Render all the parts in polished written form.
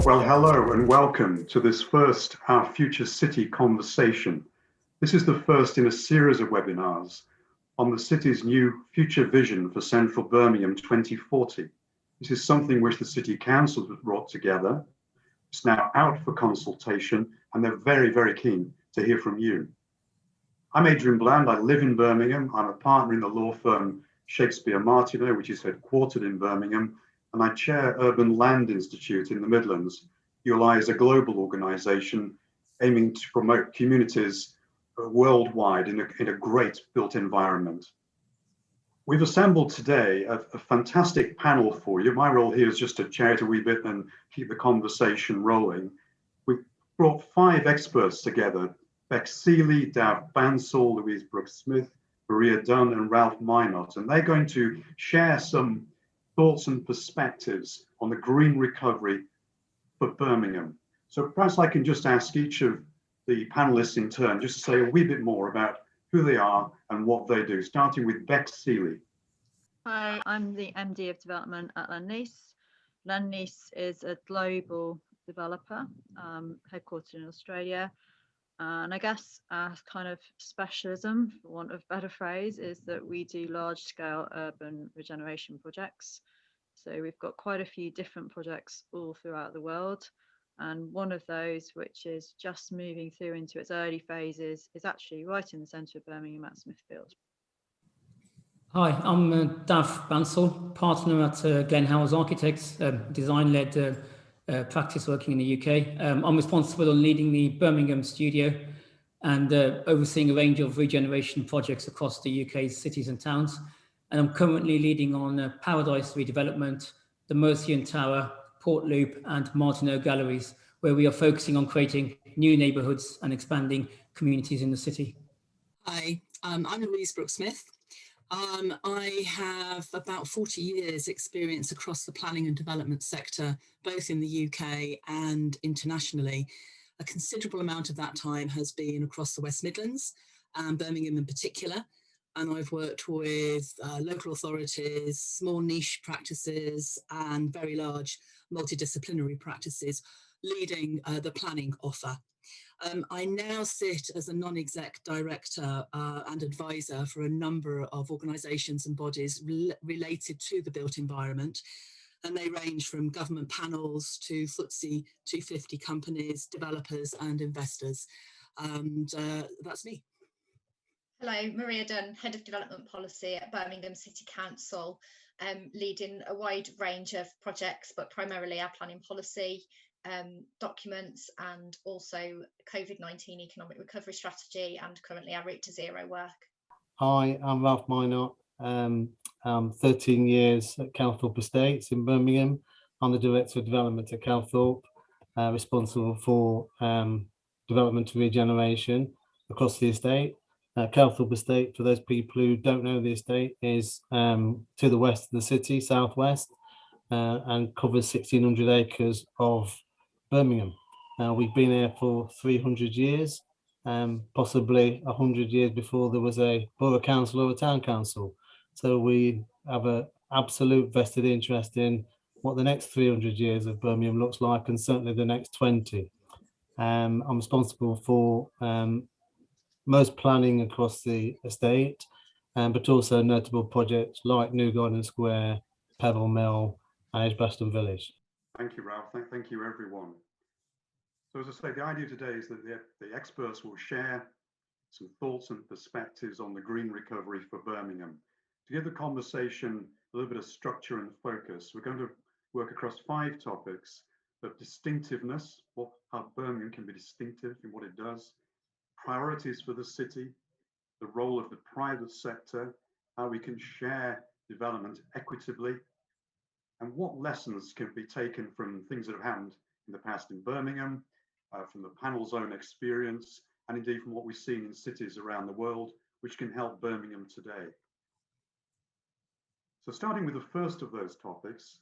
Well, hello and welcome to this first Our Future City conversation. This is the first in a series of webinars on the city's new future vision for central Birmingham 2040. This is something which the City Council has brought together. It's now out for consultation and they're very, very keen to hear from you. I'm Adrian Bland, I live in Birmingham. I'm a partner in the law firm Shakespeare Martineau, which is headquartered in Birmingham, and I chair Urban Land Institute in the Midlands. ULI is a global organisation aiming to promote communities worldwide in a great built environment. We've assembled today a fantastic panel for you. My role here is just to chair it a wee bit and keep the conversation rolling. We've brought 5 experts together: Bek Seeley, Dav Bansal, Louise Brooke-Smith, Maria Dunn and Ralph Minottt, and they're going to share some thoughts and perspectives on the green recovery for Birmingham. So perhaps I can just ask each of the panelists in turn just to say a wee bit more about who they are and what they do, starting with Bek Seeley. Hi, I'm the MD of Development at Lendlease. Lendlease is a global developer headquartered in Australia. And I guess our kind of specialism, for want of a better phrase, is that we do large-scale urban regeneration projects. So we've got quite a few different projects all throughout the world. And one of those, which is just moving through into its early phases, is actually right in the centre of Birmingham at Smithfield. Hi, I'm Dav Bansal, partner at Howells Architects, design-led practice working in the UK. I'm responsible for leading the Birmingham studio and overseeing a range of regeneration projects across the UK's cities and towns. And I'm currently leading on Paradise redevelopment, the Mercian Tower, Port Loop and Martineau Galleries, where we are focusing on creating new neighbourhoods and expanding communities in the city. Hi, I'm Louise Brooke-Smith. I have about 40 years experience across the planning and development sector, both in the UK and internationally. A considerable amount of that time has been across the West Midlands, and Birmingham in particular. And I've worked with local authorities, small niche practices, and very large multidisciplinary practices, leading the planning offer. I now sit as a non-exec director and advisor for a number of organisations and bodies related to the built environment. And they range from government panels to FTSE 250 companies, developers and investors. And that's me. Hello, Maria Dunn, Head of Development Policy at Birmingham City Council, leading a wide range of projects, but primarily our planning policy documents and also COVID-19 economic recovery strategy and currently our Route to Zero work. Hi, I'm Ralph Minottt. I'm 13 years at Calthorpe Estates in Birmingham. I'm the Director of Development at Calthorpe, responsible for development and regeneration across the estate. Calthorpe Estate, for those people who don't know the estate, is to the west of the city, southwest, and covers 1,600 acres of Birmingham. We've been here for 300 years, possibly 100 years before there was a borough council or a town council. So we have an absolute vested interest in what the next 300 years of Birmingham looks like, and certainly the next 20. I'm responsible for most planning across the estate, but also notable projects like New Garden Square, Pebble Mill, and Edgbaston Village. Thank you, Ralph. Thank you, everyone. So as I say, the idea today is that the experts will share some thoughts and perspectives on the green recovery for Birmingham. To give the conversation a little bit of structure and focus, we're going to work across 5 topics of distinctiveness, how Birmingham can be distinctive in what it does, priorities for the city, the role of the private sector, how we can share development equitably, and what lessons can be taken from things that have happened in the past in Birmingham, from the panel's own experience, and indeed from what we've seen in cities around the world, which can help Birmingham today. So starting with the first of those topics,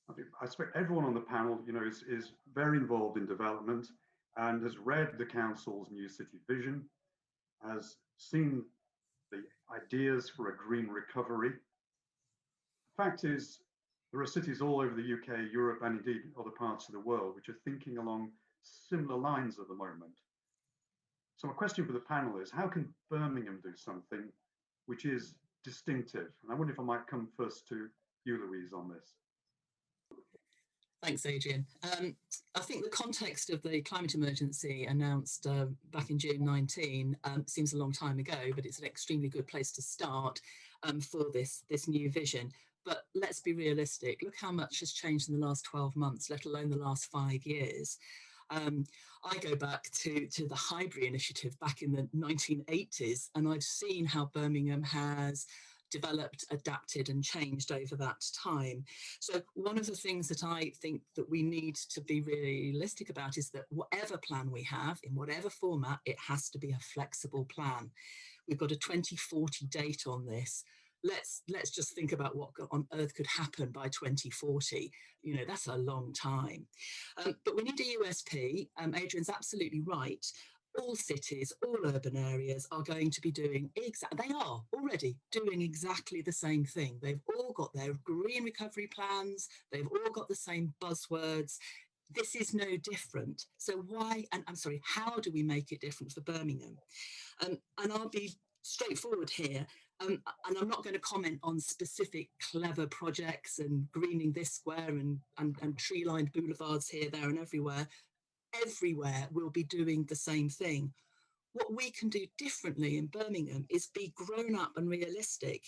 I expect everyone on the panel, is very involved in development and has read the council's new city vision, has seen the ideas for a green recovery. The fact is, There are cities all over the UK, Europe, and indeed other parts of the world which are thinking along similar lines at the moment. So my question for the panel is, how can Birmingham do something which is distinctive? And I wonder if I might come first to you, Louise, on this. Thanks, Adrian. I think the context of the climate emergency announced back in June 19 seems a long time ago, but it's an extremely good place to start for this new vision. But let's be realistic. Look how much has changed in the last 12 months, let alone the last 5 years. I go back to the Highbury initiative back in the 1980s, and I've seen how Birmingham has developed, adapted and changed over that time. So one of the things that I think that we need to be realistic about is that whatever plan we have, in whatever format, it has to be a flexible plan. We've got a 2040 date on this. Let's just think about what on earth could happen by 2040. You know, that's a long time. But we need a USP. Adrian's absolutely right. All cities, all urban areas are going to be doing they are already doing exactly the same thing. They've all got their green recovery plans. They've all got the same buzzwords. This is no different. So why, and I'm sorry, how do we make it different for Birmingham? And I'll be straightforward here. And I'm not going to comment on specific clever projects and greening this square and tree-lined boulevards here, there and everywhere. Everywhere will be doing the same thing. What we can do differently in Birmingham is be grown up and realistic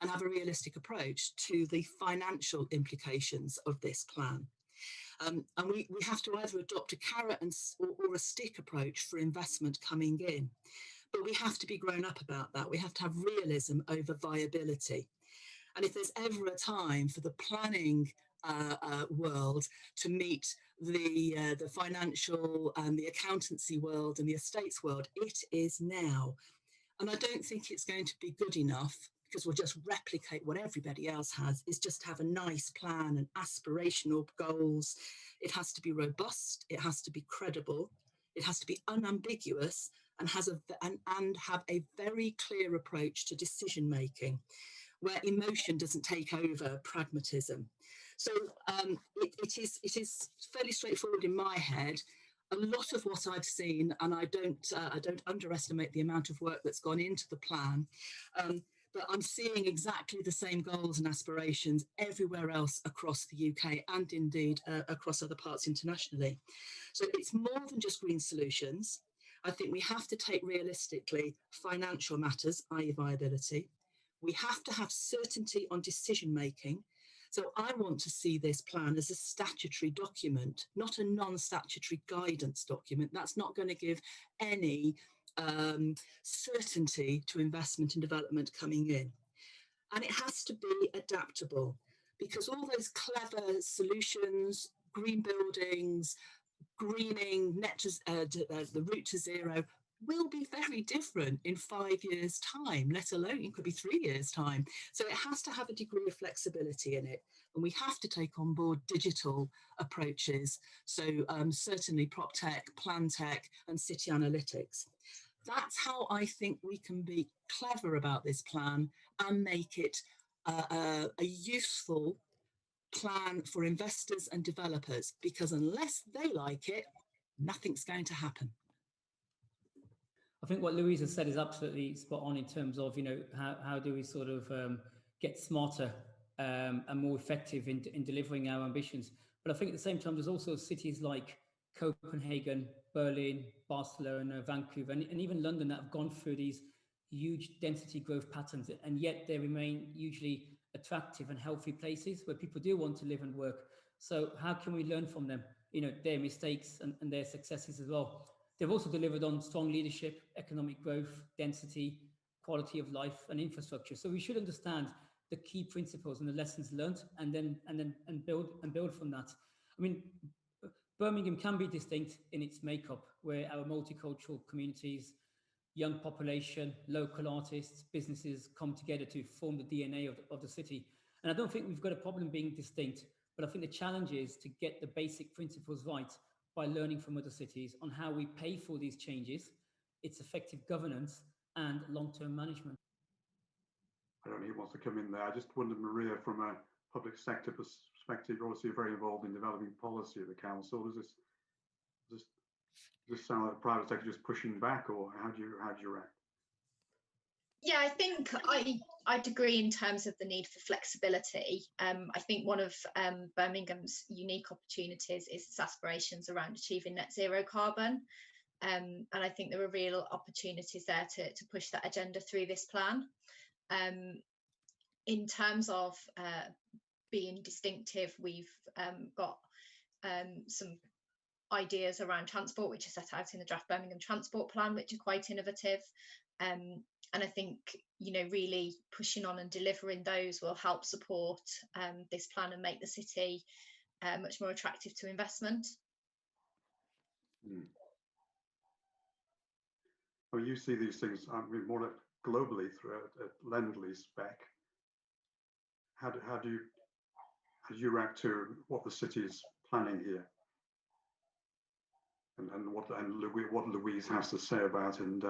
and have a realistic approach to the financial implications of this plan. And we have to either adopt a carrot or a stick approach for investment coming in. But we have to be grown up about that. We have to have realism over viability. And if there's ever a time for the planning world to meet the financial and the accountancy world and the estates world, it is now. And I don't think it's going to be good enough because we'll just replicate what everybody else has, is just to have a nice plan and aspirational goals. It has to be robust, it has to be credible, it has to be unambiguous and have a very clear approach to decision making, where emotion doesn't take over pragmatism. So it is fairly straightforward in my head. A lot of what I've seen, and I don't underestimate the amount of work that's gone into the plan, but I'm seeing exactly the same goals and aspirations everywhere else across the UK and indeed across other parts internationally. So it's more than just green solutions. I think we have to take realistically financial matters, i.e. viability. We have to have certainty on decision making. So I want to see this plan as a statutory document, not a non-statutory guidance document. That's not going to give any certainty to investment and development coming in. And it has to be adaptable, because all those clever solutions, green buildings, greening, the route to zero, will be very different in 5 years' time, let alone it could be 3 years' time. So it has to have a degree of flexibility in it. And we have to take on board digital approaches. So certainly prop tech, plan tech, and city analytics. That's how I think we can be clever about this plan and make it a useful plan for investors and developers, because unless they like it, nothing's going to happen. I think what Louise has said is absolutely spot on in terms of, you know, how do we sort of get smarter and more effective in delivering our ambitions. But I think at the same time, there's also cities like Copenhagen, Berlin, Barcelona, Vancouver, and even London that have gone through these huge density growth patterns, and yet they remain hugely attractive and healthy places where people do want to live and work. So how can we learn from them, you know, their mistakes and their successes as well? They've also delivered on strong leadership, economic growth, density, quality of life, and infrastructure. So we should understand the key principles and the lessons learned, and build from that. I mean, Birmingham can be distinct in its makeup, where our multicultural communities, young population, local artists, businesses come together to form the DNA of the city. And I don't think we've got a problem being distinct, but I think the challenge is to get the basic principles right by learning from other cities on how we pay for these changes, its effective governance and long-term management. I don't know who wants to come in there. I just wondered, Maria, from a public sector perspective, you're obviously very involved in developing policy at the council. Does this sound like the private sector just pushing back, or how do you react? Yeah, I think I'd agree in terms of the need for flexibility. I think one of Birmingham's unique opportunities is its aspirations around achieving net zero carbon. And I think there are real opportunities there to push that agenda through this plan. In terms of being distinctive, we've got some ideas around transport, which are set out in the draft Birmingham Transport Plan, which are quite innovative. And I think, really pushing on and delivering those will help support this plan and make the city much more attractive to investment. Well, you see these things more globally through Lendlease, Bek. How do you react to what the city is planning here, and what Louise has to say about it? And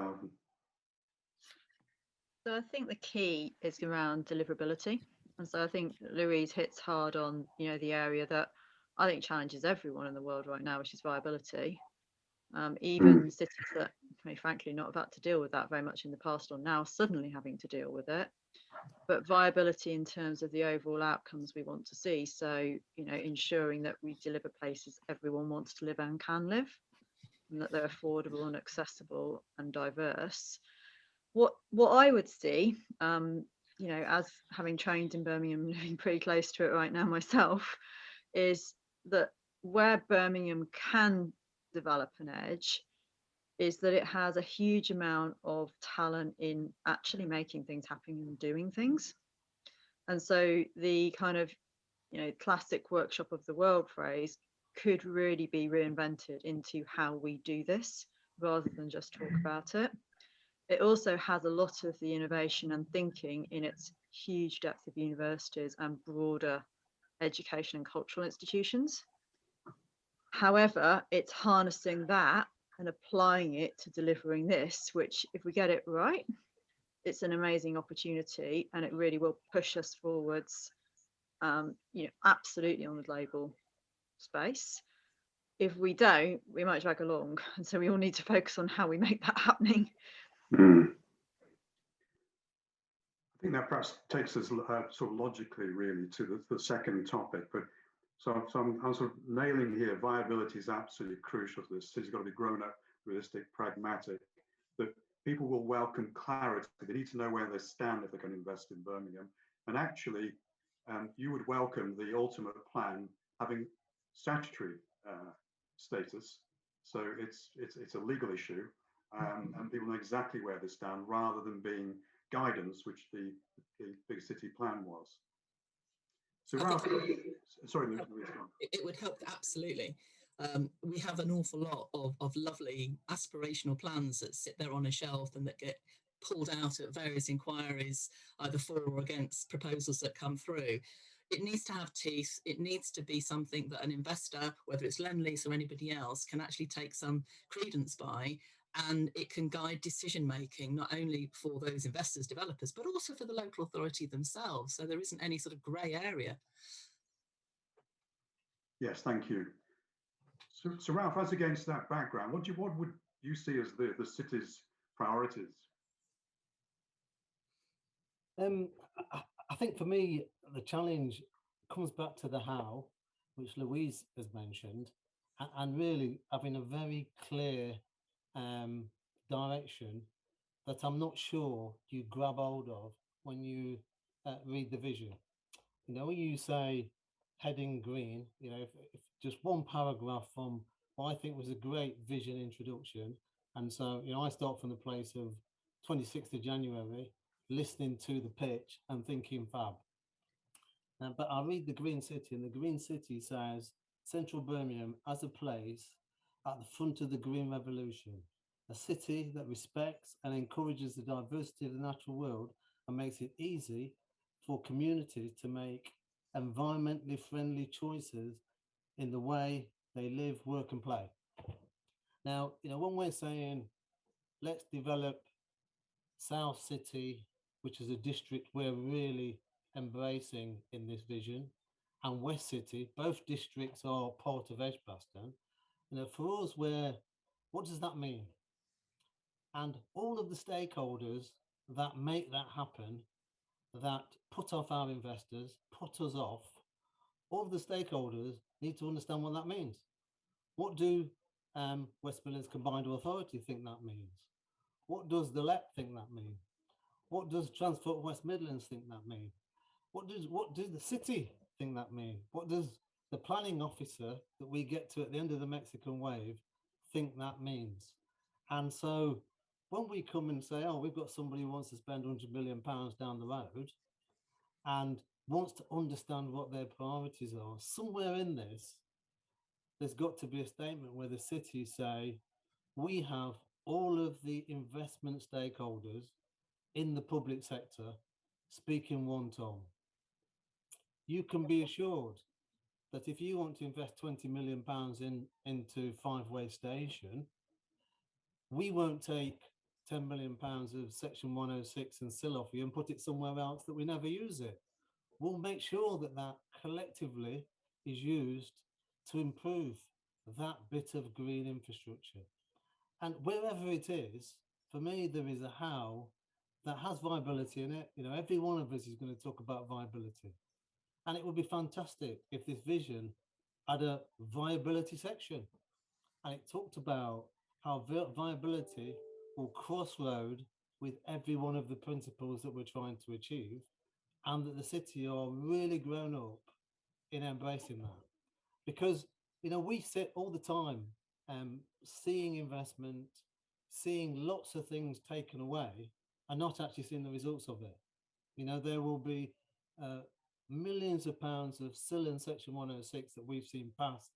so I think the key is around deliverability, and so I think Louise hits hard on the area that I think challenges everyone in the world right now, which is viability. Even cities that, frankly, not about to deal with that very much in the past are now suddenly having to deal with it. But viability in terms of the overall outcomes we want to see. So, ensuring that we deliver places everyone wants to live and can live, and that they're affordable and accessible and diverse. What I would see, as having trained in Birmingham, living pretty close to it right now myself, is that where Birmingham can develop an edge is that it has a huge amount of talent in actually making things happen and doing things. And so the kind of classic workshop of the world phrase could really be reinvented into how we do this rather than just talk about it. It also has a lot of the innovation and thinking in its huge depth of universities and broader education and cultural institutions. However, it's harnessing that and applying it to delivering this, which, if we get it right, it's an amazing opportunity, and it really will push us forwards, absolutely on the global space. If we don't, we might drag along, and so we all need to focus on how we make that happening. I think that perhaps takes us sort of logically, really, to the second topic. But so I'm sort of nailing here, viability is absolutely crucial to this. City's got to be grown up, realistic, pragmatic, that people will welcome clarity. They need to know where they stand if they're going to invest in Birmingham. And actually, you would welcome the ultimate plan having statutory status. So it's a legal issue, and people know exactly where they stand rather than being guidance, which the big city plan was. So Ralph, sorry, Louise, it would help, absolutely. We have an awful lot of lovely aspirational plans that sit there on a shelf and that get pulled out at various inquiries, either for or against proposals that come through. It needs to have teeth. It needs to be something that an investor, whether it's Lendlease or anybody else, can actually take some credence by, and it can guide decision making, not only for those investors, developers, but also for the local authority themselves. So there isn't any sort of grey area. Yes, thank you. So Ralph, as against that background, what would you see as the city's priorities? I think for me, the challenge comes back to the how, which Louise has mentioned, and really having a very clear direction that I'm not sure you grab hold of when you read the vision. When you say heading green, if just one paragraph from what I think was a great vision introduction. And so, I start from the place of 26th of January, listening to the pitch and thinking fab. But I read the Green City, and the Green City says Central Birmingham as a place at the front of the green revolution, a city that respects and encourages the diversity of the natural world and makes it easy for communities to make environmentally friendly choices in the way they live, work and play. Now, when we're saying let's develop South City, which is a district we're really embracing in this vision, and West City, both districts are part of Edgbaston. You know, for us, what does that mean? And all of the stakeholders that make that happen, that put off our investors, put us off, all of the stakeholders need to understand what that means. What do West Midlands Combined Authority think that means? What does the LEP think that means? What does Transport West Midlands think that means? What does the city think that means? What does the planning officer that we get to at the end of the Mexican wave think that means? And so when we come and say, oh, we've got somebody who wants to spend £100 million down the road and wants to understand what their priorities are, somewhere in this, there's got to be a statement where the city say, we have all of the investment stakeholders in the public sector speaking one tone. You can be assured that if you want to invest £20 million into Five-Way Station, we won't take £10 million of Section 106 and sill off you and put it somewhere else that we never use it. We'll make sure that that collectively is used to improve that bit of green infrastructure. And wherever it is, for me, there is a how that has viability in it. You know, every one of us is going to talk about viability. And it would be fantastic if this vision had a viability section. And it talked about how viability will crossroad with every one of the principles that we're trying to achieve, and that the city are really grown up in embracing that. Because, you know, we sit all the time seeing investment, seeing lots of things taken away and not actually seeing the results of it. You know, there will be millions of pounds of sill and Section 106 that we've seen passed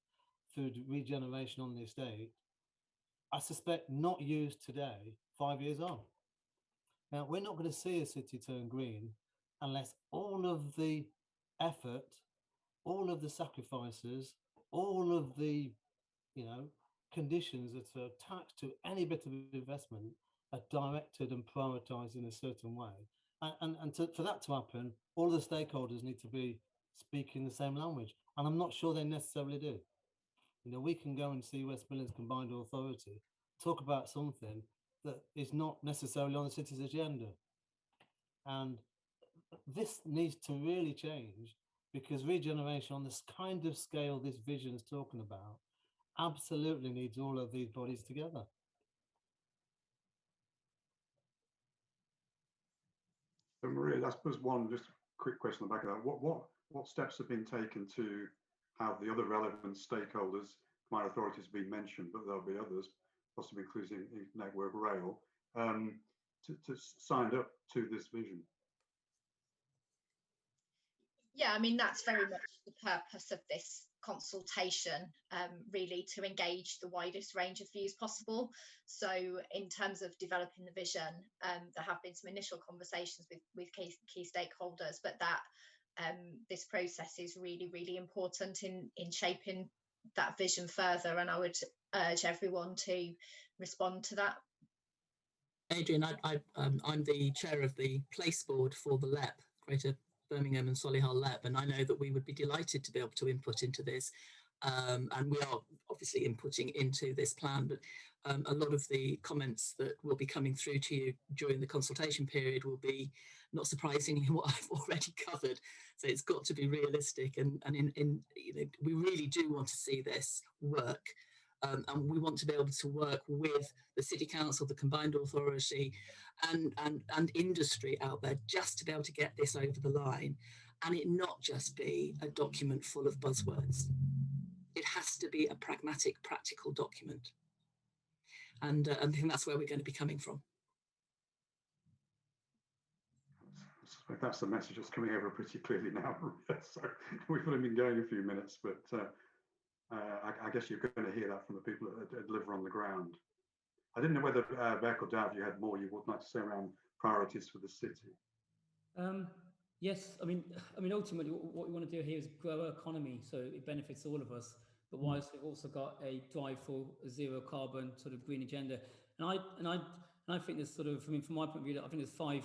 through regeneration on the estate, I suspect not used today, 5 years on. Now, we're not going to see a city turn green unless all of the effort, all of the sacrifices, all of the, you know, conditions that are attached to any bit of investment are directed and prioritized in a certain way. For that to happen, all the stakeholders need to be speaking the same language. And I'm not sure they necessarily do. You know, we can go and see West Midlands Combined Authority talk about something that is not necessarily on the city's agenda. And this needs to really change, because regeneration on this kind of scale this vision is talking about absolutely needs all of these bodies together. So Maria, I suppose one just quick question on the back of that. What steps have been taken to have the other relevant stakeholders, combined authorities have been mentioned, but there'll be others, possibly including Network Rail, to sign up to this vision? Yeah, I mean, that's very much the purpose of this consultation, really to engage the widest range of views possible. So in terms of developing the vision, there have been some initial conversations with key stakeholders, but that this process is really, really important in shaping that vision further. And I would urge everyone to respond to that. Adrian, I'm the chair of the place board for the LEP, Greater Birmingham and Solihull LEP, and I know that we would be delighted to be able to input into this, and we are obviously inputting into this plan, but a lot of the comments that will be coming through to you during the consultation period will be, not surprisingly, what I've already covered. So it's got to be realistic, and you know, we really do want to see this work. And we want to be able to work with the City Council, the Combined Authority and industry out there, just to be able to get this over the line, and it not just be a document full of buzzwords. It has to be a pragmatic, practical document. And I think that's where we're going to be coming from. I suspect that's the message that's coming over pretty clearly now. So we've only been going a few minutes, but I guess you're going to hear that from the people that deliver on the ground. I didn't know whether Bek or Dav, you had more you would like to say around priorities for the city. Yes, I mean, ultimately, what we want to do here is grow our economy so it benefits all of us. But whilst we've also got a drive for a zero carbon sort of green agenda, and I think there's sort of, I mean, from my point of view, I think there's 5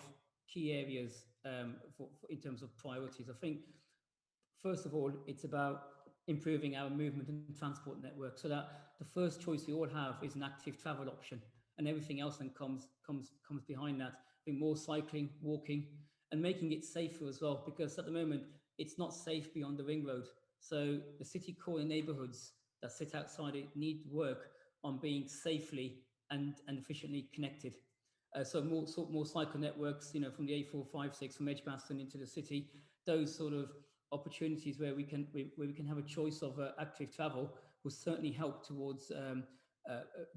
key areas in terms of priorities. I think, first of all, it's about improving our movement and transport network so that the first choice we all have is an active travel option, and everything else then comes behind that. I think more cycling, walking, and making it safer as well, because at the moment it's not safe beyond the ring road. So the city core neighbourhoods that sit outside it need work on being safely and efficiently connected. So more cycle networks, you know, from the A456 from Edgbaston into the city. Those sort of opportunities where we can have a choice of active travel will certainly help towards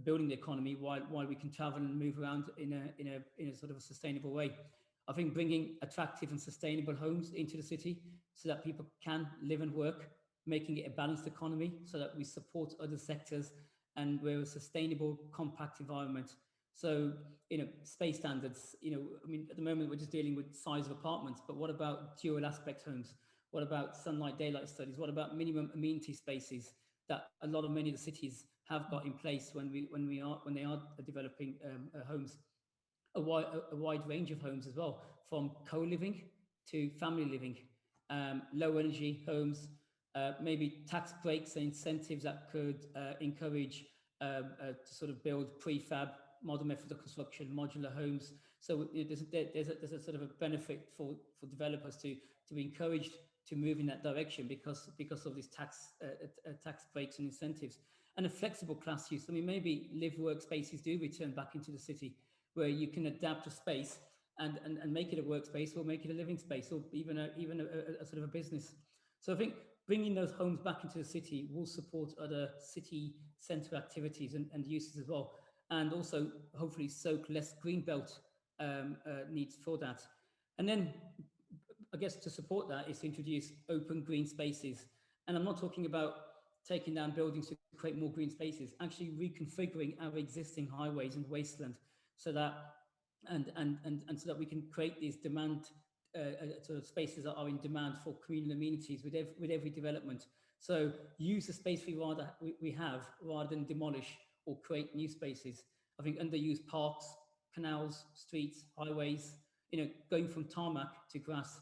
building the economy while we can travel and move around in a sort of a sustainable way. I think bringing attractive and sustainable homes into the city so that people can live and work, making it a balanced economy so that we support other sectors and we're a sustainable, compact environment. So, you know, space standards, you know, I mean, at the moment we're just dealing with size of apartments, but what about dual aspect homes? What about sunlight, daylight studies? What about minimum amenity spaces that many of the cities have got in place when they are developing homes? A wide range of homes as well, from co-living to family living, low energy homes, maybe tax breaks and incentives that could encourage to sort of build prefab, modern method of construction, modular homes. So there's a sort of a benefit for developers to be encouraged to move in that direction because of these tax breaks and incentives. And a flexible class use. I mean, maybe live workspaces do return back into the city, where you can adapt a space and make it a workspace or make it a living space or even a sort of a business. So I think bringing those homes back into the city will support other city centre activities and uses as well, and also hopefully soak less greenbelt needs for that. And then I guess to support that is to introduce open green spaces. And I'm not talking about taking down buildings to create more green spaces, actually reconfiguring our existing highways and wasteland so that and so that we can create these demand sort of spaces that are in demand for communal amenities with every development. So use the space we have rather than demolish or create new spaces. I think underused parks, canals, streets, highways, you know, going from tarmac to grass.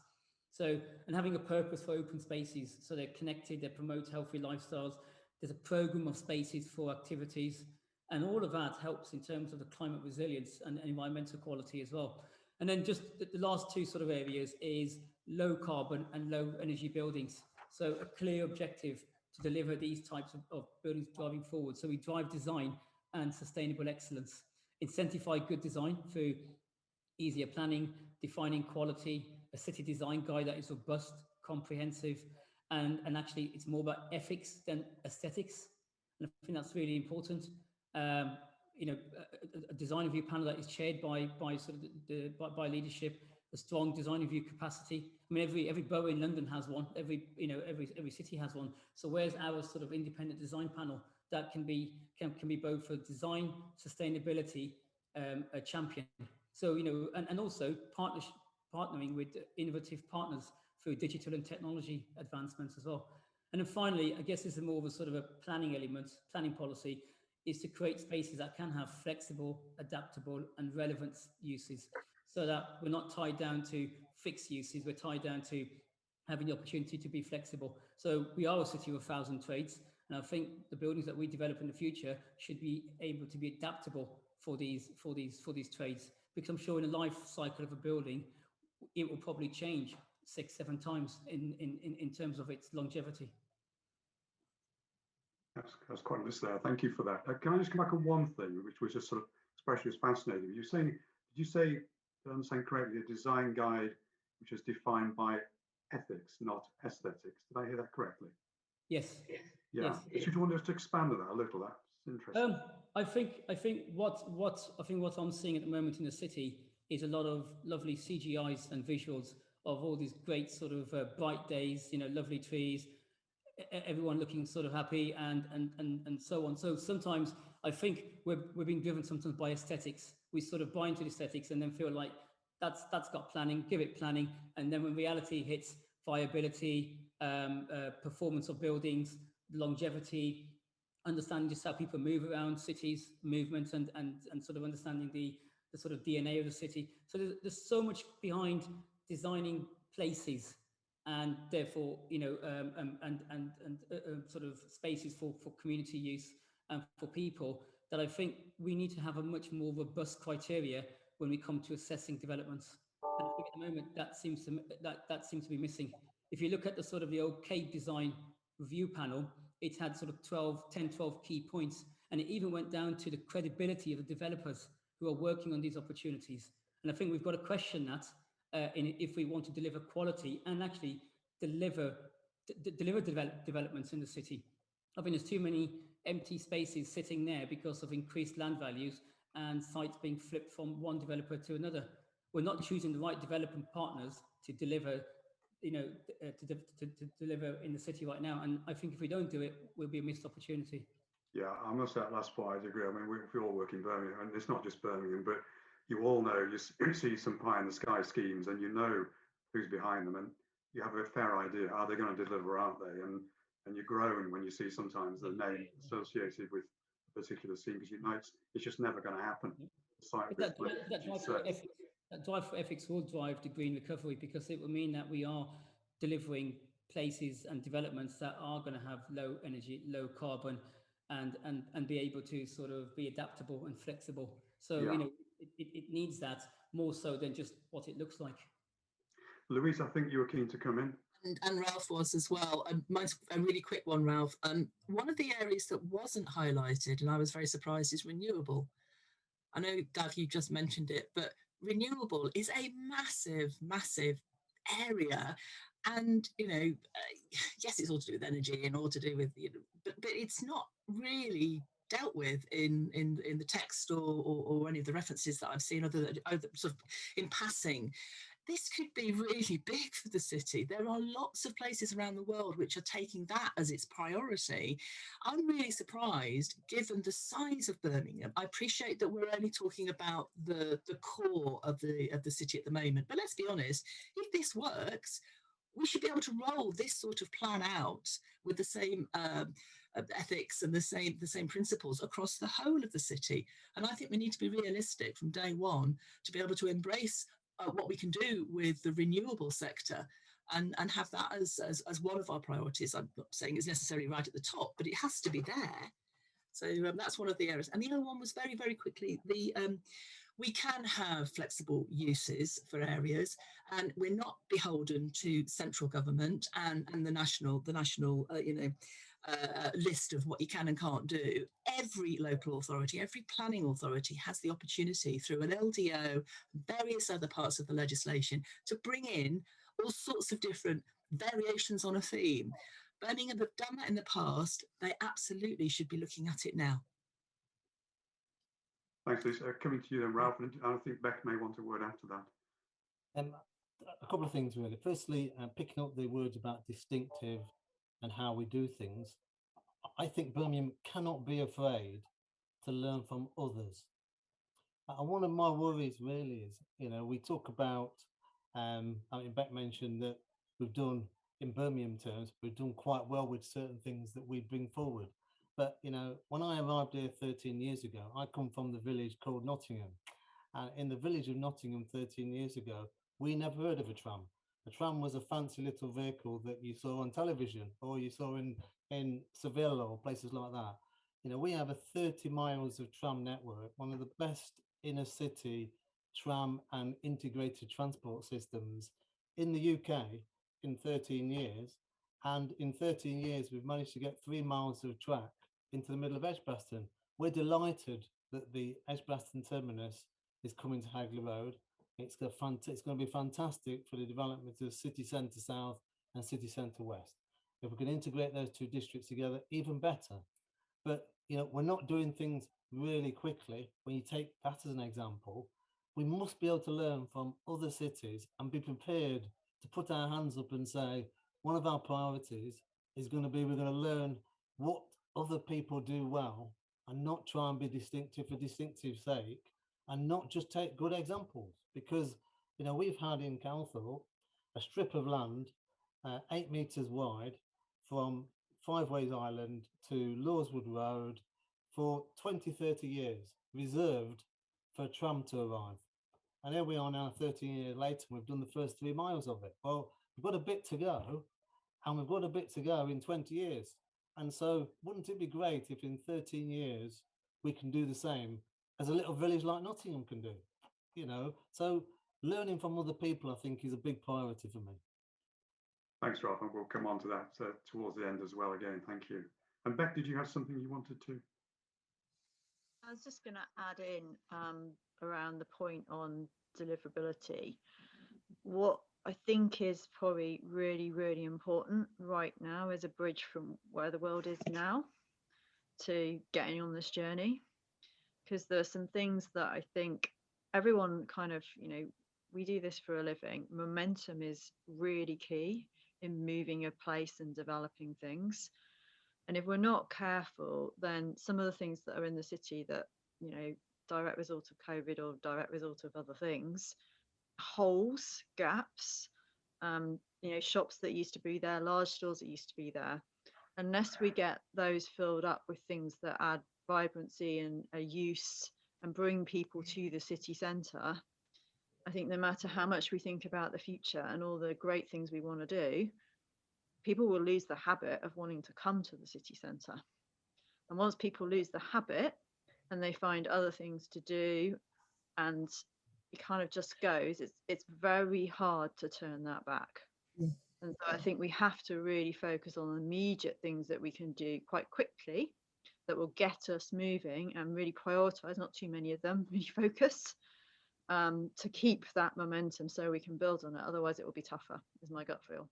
So, and having a purpose for open spaces so they're connected, they promote healthy lifestyles. There's a program of spaces for activities, and all of that helps in terms of the climate resilience and environmental quality as well. And then just the last two sort of areas is low carbon and low energy buildings. So a clear objective to deliver these types of buildings driving forward. So we drive design and sustainable excellence, incentivize good design through easier planning, defining quality, a city design guide that is robust, comprehensive, and actually it's more about ethics than aesthetics. And I think that's really important. You know, a design review panel that is chaired by by leadership, a strong design review capacity. I mean, every borough in London has one. Every city has one. So where's our sort of independent design panel that can be both for design, sustainability, a champion. So, you know, and also partnering with innovative partners through digital and technology advancements as well. And then finally, I guess this is more of a sort of a planning element, planning policy, is to create spaces that can have flexible, adaptable and relevant uses so that we're not tied down to fixed uses, we're tied down to having the opportunity to be flexible. So we are a city of 1,000 trades, and I think the buildings that we develop in the future should be able to be adaptable for these trades, because I'm sure in the life cycle of a building, it will probably change 6-7 times in terms of its longevity. That's quite a list there. Thank you for that. Can I just come back on one thing, which was just sort of especially fascinating? Did you say, if I understand correctly, a design guide which is defined by ethics, not aesthetics? Did I hear that correctly? Yes. Yeah. Yes. Should you want us to expand on that a little? That's interesting. I think what I'm seeing at the moment in the city is a lot of lovely CGIs and visuals of all these great sort of bright days, you know, lovely trees, everyone looking sort of happy and so on. So sometimes I think we're being driven sometimes by aesthetics. We sort of buy into the aesthetics and then feel like that's got planning, give it planning, and then when reality hits, viability, performance of buildings, longevity, understanding just how people move around cities, movement, and sort of understanding the sort of DNA of the city. So there's so much behind designing places and therefore, sort of spaces for community use and for people, that I think we need to have a much more robust criteria when we come to assessing developments. And I think at the moment that seems to be missing. If you look at the sort of the old Cape design review panel, it had sort of 12 key points, and it even went down to the credibility of the developers who are working on these opportunities. And I think we've got to question that if we want to deliver quality and actually deliver developments in the city. I think there's too many empty spaces sitting there because of increased land values and sites being flipped from one developer to another. We're not choosing the right development partners to deliver, to deliver in the city right now. And I think if we don't do it, we'll be a missed opportunity. Yeah, I must say that last part, I agree. I mean, we all work in Birmingham, and it's not just Birmingham, but you all know, you see some pie in the sky schemes and you know who's behind them, and you have a fair idea, are they going to deliver, aren't they? And you groan when you see sometimes the name associated with a particular scheme, because you know it's just never going to happen. That drive for ethics will drive the green recovery, because it will mean that we are delivering places and developments that are going to have low energy, low carbon, and be able to sort of be adaptable and flexible. So, yeah, it needs that more so than just what it looks like. Louise, I think you were keen to come in. And Ralph was as well. Mine's a really quick one, Ralph. One of the areas that wasn't highlighted, and I was very surprised, is renewable. I know, Dav, you just mentioned it, but renewable is a massive, massive area. And, yes, it's all to do with energy and all to do with, but it's not really dealt with in the text or any of the references that I've seen, other sort of in passing. This could be really big for the city. There are lots of places around the world which are taking that as its priority. I'm really surprised, given the size of Birmingham. I appreciate that we're only talking about the core of the city at the moment, but let's be honest, if this works, we should be able to roll this sort of plan out with the same ethics and the same principles across the whole of the city. And I think we need to be realistic from day one to be able to embrace what we can do with the renewable sector and have that as one of our priorities. I'm not saying it's necessarily right at the top, but it has to be there. So that's one of the areas. And the other one was very, very quickly, we can have flexible uses for areas, and we're not beholden to central government and the national list of what you can and can't do. Every local authority, every planning authority has the opportunity through an LDO, various other parts of the legislation, to bring in all sorts of different variations on a theme. Birmingham have done that in the past. They absolutely should be looking at it now. Thanks, Lisa. Coming to you then, Ralph, and I think Bek may want a word after that. A couple of things really. Firstly, picking up the words about distinctive and how we do things, I think Birmingham cannot be afraid to learn from others. And one of my worries really is, we talk about, I mean, Bek mentioned that we've done, in Birmingham terms, we've done quite well with certain things that we bring forward. But, when I arrived here 13 years ago, I come from the village called Nottingham. And in the village of Nottingham 13 years ago, we never heard of a tram. A tram was a fancy little vehicle that you saw on television or you saw in Seville or places like that. We have a 30 miles of tram network, one of the best inner city tram and integrated transport systems in the UK in 13 years. And in 13 years, we've managed to get 3 miles of track into the middle of Edgbaston. We're delighted that the Edgbaston terminus is coming to Hagley Road. It's going to be fantastic for the development of City Centre South and City Centre West. If we can integrate those two districts together, even better. But we're not doing things really quickly. When you take that as an example, we must be able to learn from other cities and be prepared to put our hands up and say, one of our priorities is going to be, we're going to learn what other people do well and not try and be distinctive for distinctive's sake, and not just take good examples. Because, we've had in Calthorpe a strip of land 8 metres wide from Five Ways Island to Lawswood Road for 20, 30 years, reserved for a tram to arrive. And here we are now 13 years later, and we've done the first 3 miles of it. Well, we've got a bit to go, and we've got a bit to go in 20 years. And so wouldn't it be great if in 13 years we can do the same as a little village like Nottingham can do? You know, so learning from other people, I think, is a big priority for me. Thanks, Ralph, and we'll come on to that towards the end as well again. Thank you. And Bek, did you have something you wanted to? I was just going to add in around the point on deliverability. What I think is probably really, really important right now is a bridge from where the world is now to getting on this journey. Because there are some things that I think everyone kind of, you know, we do this for a living. Momentum is really key in moving a place and developing things. And if we're not careful, then some of the things that are in the city that, you know, direct result of COVID or direct result of other things, holes, gaps, you know, shops that used to be there, large stores that used to be there, unless we get those filled up with things that add vibrancy and a use and bring people to the city centre, I think no matter how much we think about the future and all the great things we want to do, people will lose the habit of wanting to come to the city centre. And once people lose the habit and they find other things to do and it kind of just goes, it's very hard to turn that back. And so I think we have to really focus on immediate things that we can do quite quickly that will get us moving and really prioritise, not too many of them, really focus to keep that momentum so we can build on it. Otherwise it will be tougher, is my gut feel.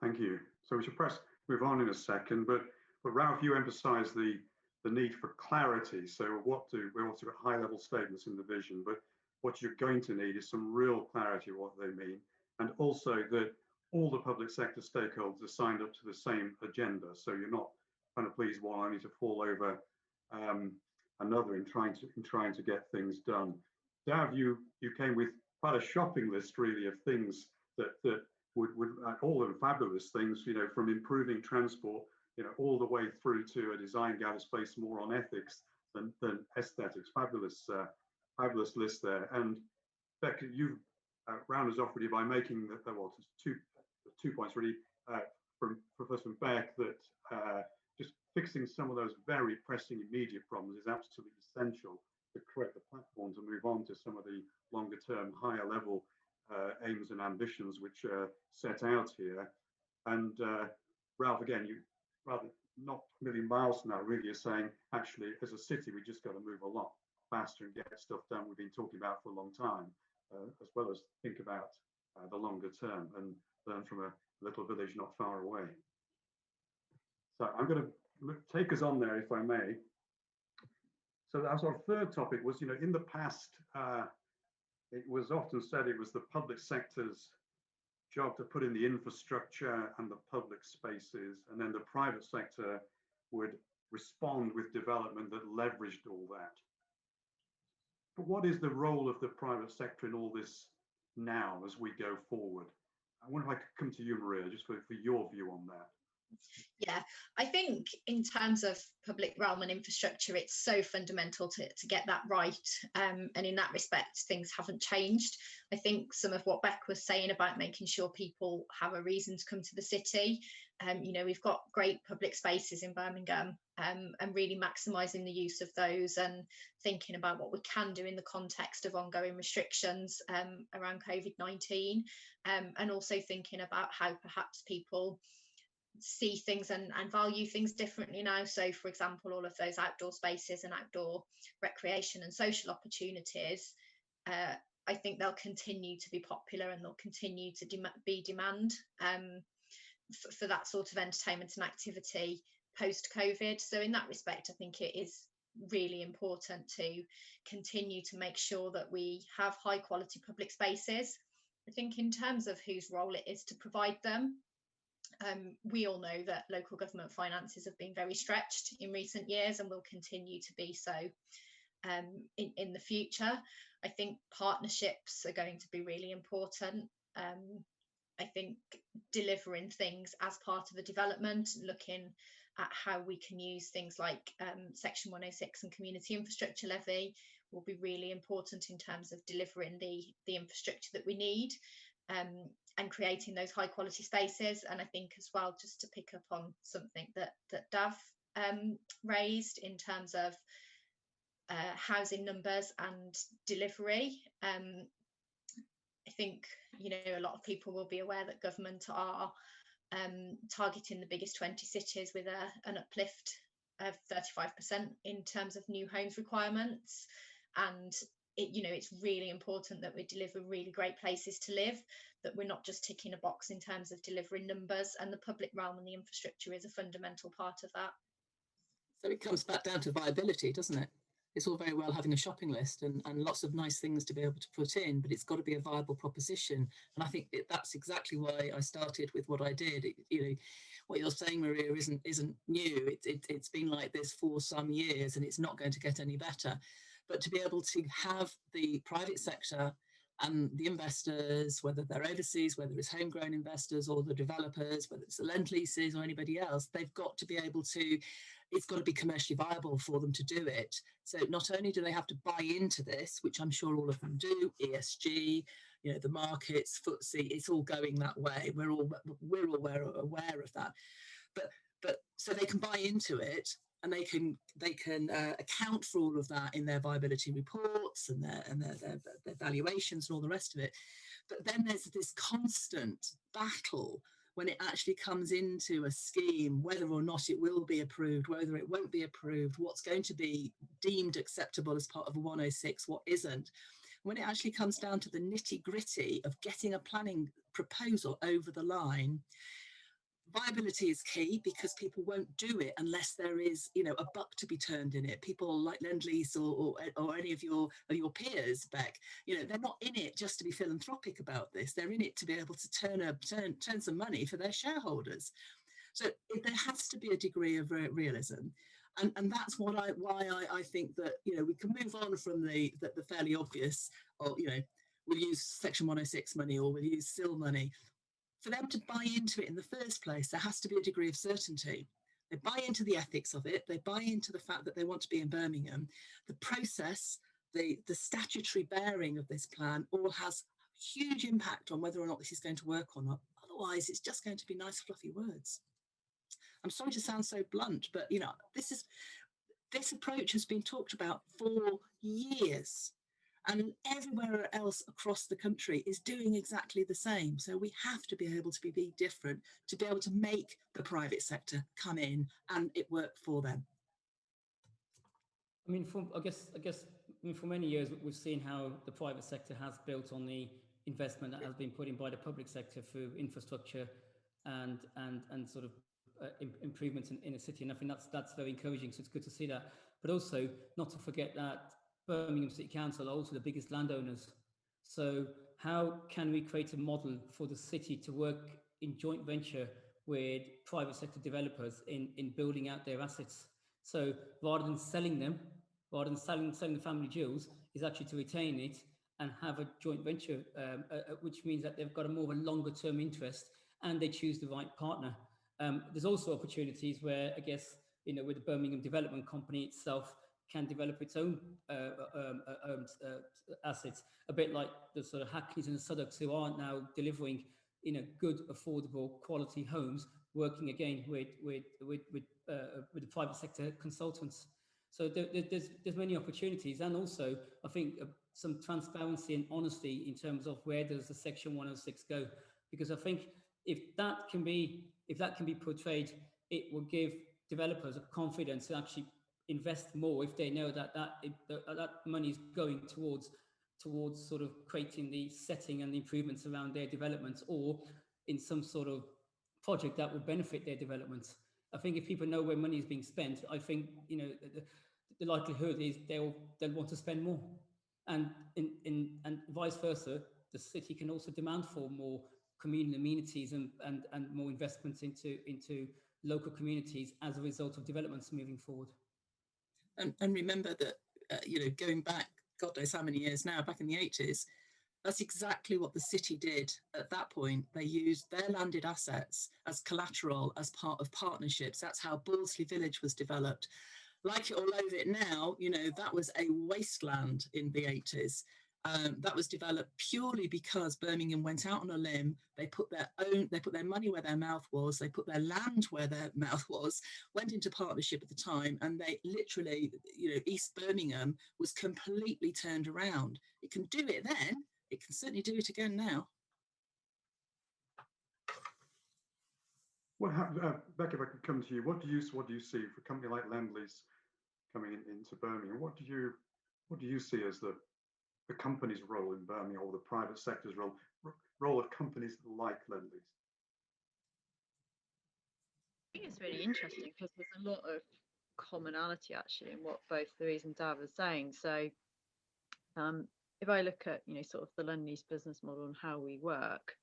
Thank you. So we should perhaps move on in a second, but Ralph, you emphasise the need for clarity. So we also got high level statements in the vision, but what you're going to need is some real clarity of what they mean, and also that all the public sector stakeholders are signed up to the same agenda. So you're not trying to please one only to fall over another in trying to get things done. Dav, you came with quite a shopping list really of things that would all of them fabulous things, you know, from improving transport, you know, all the way through to a design gathers place more on ethics than aesthetics. Fabulous list there. And Bek, you round us off really by making two points really from Professor Bek, that just fixing some of those very pressing immediate problems is absolutely essential to create the platform to move on to some of the longer term, higher level aims and ambitions which are set out here. And Ralph, again, you rather not a million miles now really are saying, actually, as a city, we just got to move a lot faster and get stuff done we've been talking about for a long time, as well as think about the longer term and learn from a little village not far away. So I'm going to take us on there, if I may. So as our third topic was, you know, in the past, it was often said it was the public sector's job to put in the infrastructure and the public spaces, and then the private sector would respond with development that leveraged all that. But what is the role of the private sector in all this now as we go forward? I wonder if I could come to you, Maria, just for your view on that. Yeah, I think in terms of public realm and infrastructure, it's so fundamental to get that right. And in that respect, things haven't changed. I think some of what Bek was saying about making sure people have a reason to come to the city. You know, we've got great public spaces in Birmingham, and really maximising the use of those and thinking about what we can do in the context of ongoing restrictions around COVID-19, and also thinking about how perhaps people see things and value things differently now. So for example, all of those outdoor spaces and outdoor recreation and social opportunities, I think they'll continue to be popular and they'll continue to be demand for that sort of entertainment and activity post-COVID. So in that respect, I think it is really important to continue to make sure that we have high quality public spaces. I think in terms of whose role it is to provide them, we all know that local government finances have been very stretched in recent years and will continue to be so in the future. I think partnerships are going to be really important. I think delivering things as part of a development, looking at how we can use things like Section 106 and Community Infrastructure Levy will be really important in terms of delivering the infrastructure that we need, and creating those high quality spaces. And I think as well, just to pick up on something that Dav raised in terms of housing numbers and delivery, I think, you know, a lot of people will be aware that government are targeting the biggest 20 cities with an uplift of 35% in terms of new homes requirements. And you know, it's really important that we deliver really great places to live, that we're not just ticking a box in terms of delivering numbers, and the public realm and the infrastructure is a fundamental part of that. So it comes back down to viability, doesn't it? It's all very well having a shopping list and lots of nice things to be able to put in, but it's got to be a viable proposition. And I think that's exactly why I started with what I did. You know, what you're saying, Maria, isn't new. It's been like this for some years, and it's not going to get any better. But to be able to have the private sector and the investors, whether they're overseas, whether it's homegrown investors or the developers, whether it's the Lendleases or anybody else, they've got to be able to, it's got to be commercially viable for them to do it. So not only do they have to buy into this, which I'm sure all of them do, ESG, you know, the markets, FTSE, it's all going that way. We're all aware of that. But so they can buy into it, and they can account for all of that in their viability reports and their valuations and all the rest of it. But then there's this constant battle when it actually comes into a scheme, whether or not it will be approved, whether it won't be approved, what's going to be deemed acceptable as part of a 106, what isn't. When it actually comes down to the nitty-gritty of getting a planning proposal over the line, viability is key, because people won't do it unless there is, you know, a buck to be turned in it. People like Lendlease or any of your peers, Bek, you know, they're not in it just to be philanthropic about this. They're in it to be able to turn some money for their shareholders. So there has to be a degree of realism. And that's why I think that, you know, we can move on from the fairly obvious, or, you know, we'll use Section 106 money or we'll use SIL money. For them to buy into it in the first place, there has to be a degree of certainty. They buy into the ethics of it. They buy into the fact that they want to be in Birmingham. The process, the statutory bearing of this plan all has huge impact on whether or not this is going to work or not. Otherwise, it's just going to be nice, fluffy words. I'm sorry to sound so blunt, but, you know, this approach has been talked about for years. And everywhere else across the country is doing exactly the same. So we have to be able to be different, to be able to make the private sector come in and it work for them. I mean, I guess, for many years, we've seen how the private sector has built on the investment that has been put in by the public sector through infrastructure and sort of improvements in a city. And I think that's very encouraging. So it's good to see that. But also not to forget that Birmingham City Council are also the biggest landowners. So how can we create a model for the city to work in joint venture with private sector developers in building out their assets? So rather than selling them, rather than selling the family jewels, is actually to retain it and have a joint venture, which means that they've got a more of a longer term interest and they choose the right partner. There's also opportunities where, I guess, you know, with the Birmingham Development Company itself can develop its own assets, a bit like the sort of Hackneys and the Suddocks, who are now delivering, you know, good, affordable, quality homes, working again with the private sector consultants. So there's many opportunities, and also I think some transparency and honesty in terms of where does the Section 106 go, because I think if that can be portrayed, it will give developers a confidence to actually invest more if they know that money is going towards sort of creating the setting and the improvements around their developments, or in some sort of project that will benefit their developments. I think if people know where money is being spent, I think, you know, the likelihood is they'll want to spend more, and vice versa. The city can also demand for more communal amenities and more investments into local communities as a result of developments moving forward. And remember that, you know, going back, God knows how many years now, back in the 80s, that's exactly what the city did at that point. They used their landed assets as collateral, as part of partnerships. That's how Bordesley Village was developed. like it or loathe it now, you know, that was a wasteland in the 80s. That was developed purely because Birmingham went out on a limb. They put their money where their mouth was. They put their land where their mouth was, went into partnership at the time. And they literally, you know, East Birmingham was completely turned around. It can do it then. It can certainly do it again now. Well, Bek, if I could come to you, what do you see for a company like Lendlease coming into Birmingham? What do you see as the company's role in Birmingham, or the private sector's role of companies like Lendlease? I think it's really interesting because there's a lot of commonality actually in what both Louise and Dav are saying. So if I look at, you know, sort of the Lendlease business model and how we work,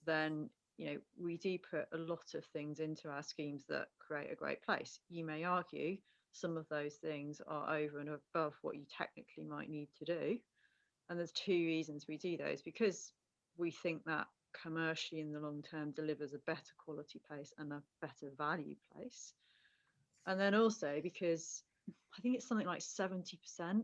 then, you know, we do put a lot of things into our schemes that create a great place. You may argue some of those things are over and above what you technically might need to do. And there's two reasons we do those: because we think that commercially in the long term delivers a better quality place and a better value place. And then also because I think it's something like 70%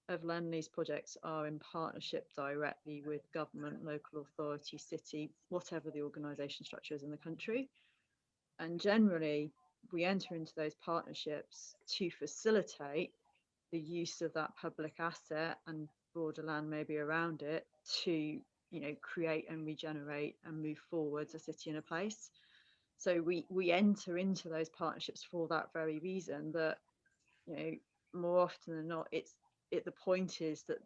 of Lendlease projects are in partnership directly with government, local authority, city, whatever the organisation structure is in the country. And generally, we enter into those partnerships to facilitate the use of that public asset and broader land maybe around it to, you know, create and regenerate and move forwards a city and a place. So we enter into those partnerships for that very reason, that, you know, more often than not, the point is that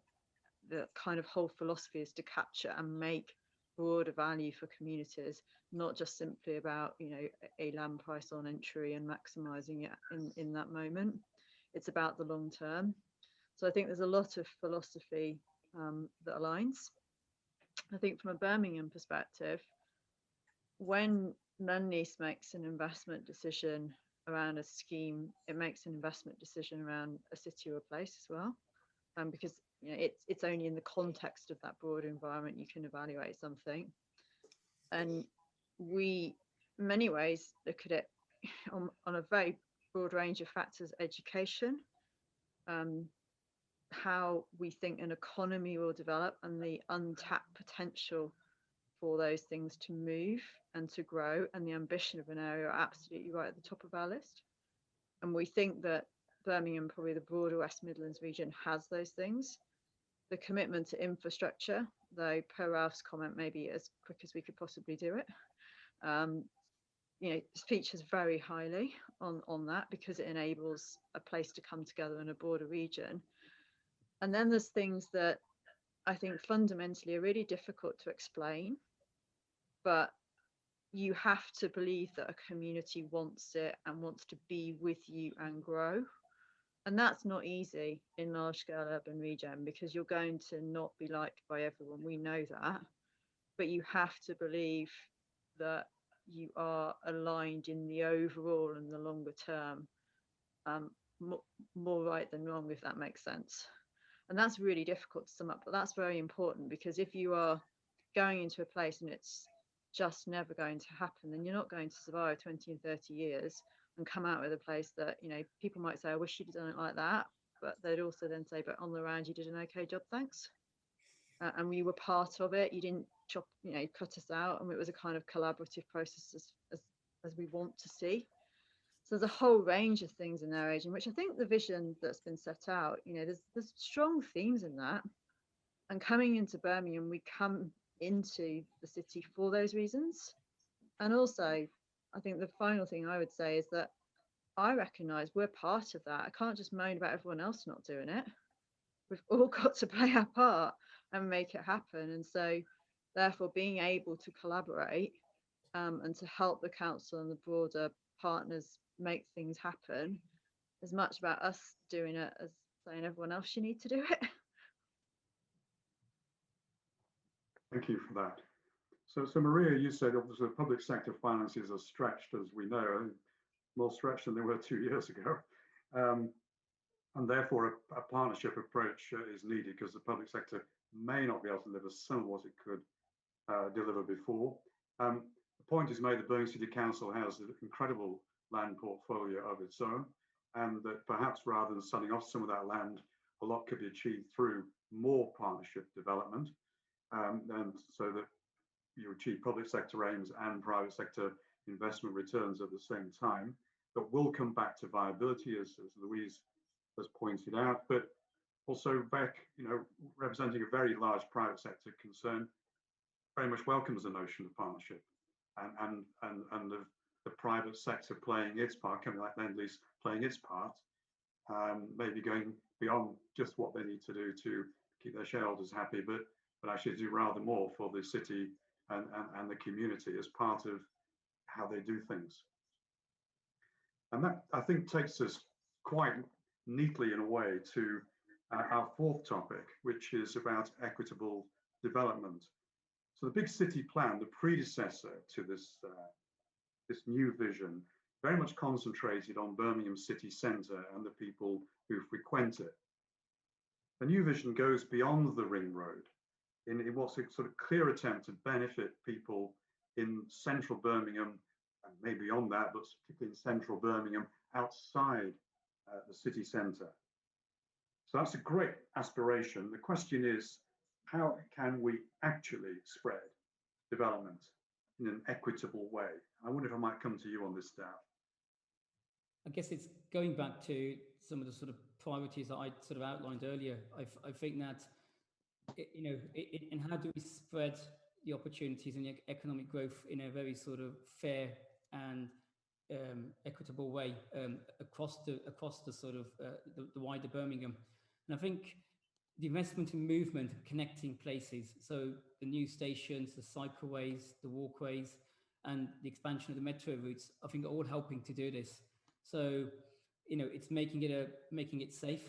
the kind of whole philosophy is to capture and make broader value for communities, not just simply about, you know, a land price on entry and maximizing it in that moment. It's about the long term. So I think there's a lot of philosophy that aligns. I think from a Birmingham perspective, when Lendlease makes an investment decision around a scheme, it makes an investment decision around a city or a place as well. Because, you know, it's only in the context of that broader environment you can evaluate something. And we, in many ways, look at it on a very broad range of factors: education, how we think an economy will develop, and the untapped potential for those things to move and to grow, and the ambition of an area are absolutely right at the top of our list. And we think that Birmingham, probably the broader West Midlands region, has those things. The commitment to infrastructure, though per Ralph's comment, maybe as quick as we could possibly do it, you know, features very highly on that, because it enables a place to come together in a broader region. And then there's things that I think fundamentally are really difficult to explain, but you have to believe that a community wants it and wants to be with you and grow. And that's not easy in large scale urban regen, because you're going to not be liked by everyone. We know that. But you have to believe that you are aligned in the overall and the longer term, more right than wrong, if that makes sense. And that's really difficult to sum up, but that's very important, because if you are going into a place and it's just never going to happen, then you're not going to survive 20 and 30 years and come out with a place that, you know, people might say, I wish you'd done it like that, but they'd also then say, but on the round you did an okay job, thanks. And we were part of it. You didn't cut us out, and it was a kind of collaborative process as we want to see. So there's a whole range of things in their age, in which I think the vision that's been set out, you know, there's strong themes in that. And coming into Birmingham, we come into the city for those reasons. And also, I think the final thing I would say is that I recognise we're part of that. I can't just moan about everyone else not doing it. We've all got to play our part and make it happen. And so, therefore, being able to collaborate and to help the council and the broader partners make things happen, as much about us doing it as saying everyone else you need to do it. Thank you for that. So Maria, you said obviously public sector finances are stretched, as we know, more stretched than they were 2 years ago. And therefore a partnership approach is needed, because the public sector may not be able to deliver some of what it could deliver before. The point is made that Birmingham City Council has an incredible land portfolio of its own. and that perhaps rather than selling off some of that land, a lot could be achieved through more partnership development, and so that you achieve public sector aims and private sector investment returns at the same time. But we'll come back to viability, as Louise has pointed out, but also Bek, representing a very large private sector concern, very much welcomes the notion of partnership and the private sector playing its part, kind of like Lendlease playing its part, maybe going beyond just what they need to do to keep their shareholders happy, but actually do rather more for the city and the community as part of how they do things. And that, I think, takes us quite neatly in a way to our fourth topic, which is about equitable development. So the big city plan, the predecessor to this new vision, very much concentrated on Birmingham city centre and the people who frequent it. The new vision goes beyond the ring road in what's a sort of clear attempt to benefit people in central Birmingham, and maybe beyond that, but particularly in central Birmingham, outside the city centre. So that's a great aspiration. The question is, how can we actually spread development in an equitable way? I wonder if I might come to you on this, Dav. I guess it's going back to some of the sort of priorities that I sort of outlined earlier. I think that, and how do we spread the opportunities and the economic growth in a very sort of fair and equitable way across the sort of the wider Birmingham. And I think the investment in movement, connecting places, so the new stations, the cycleways, the walkways, and the expansion of the metro routes, I think are all helping to do this. So, it's making it safe.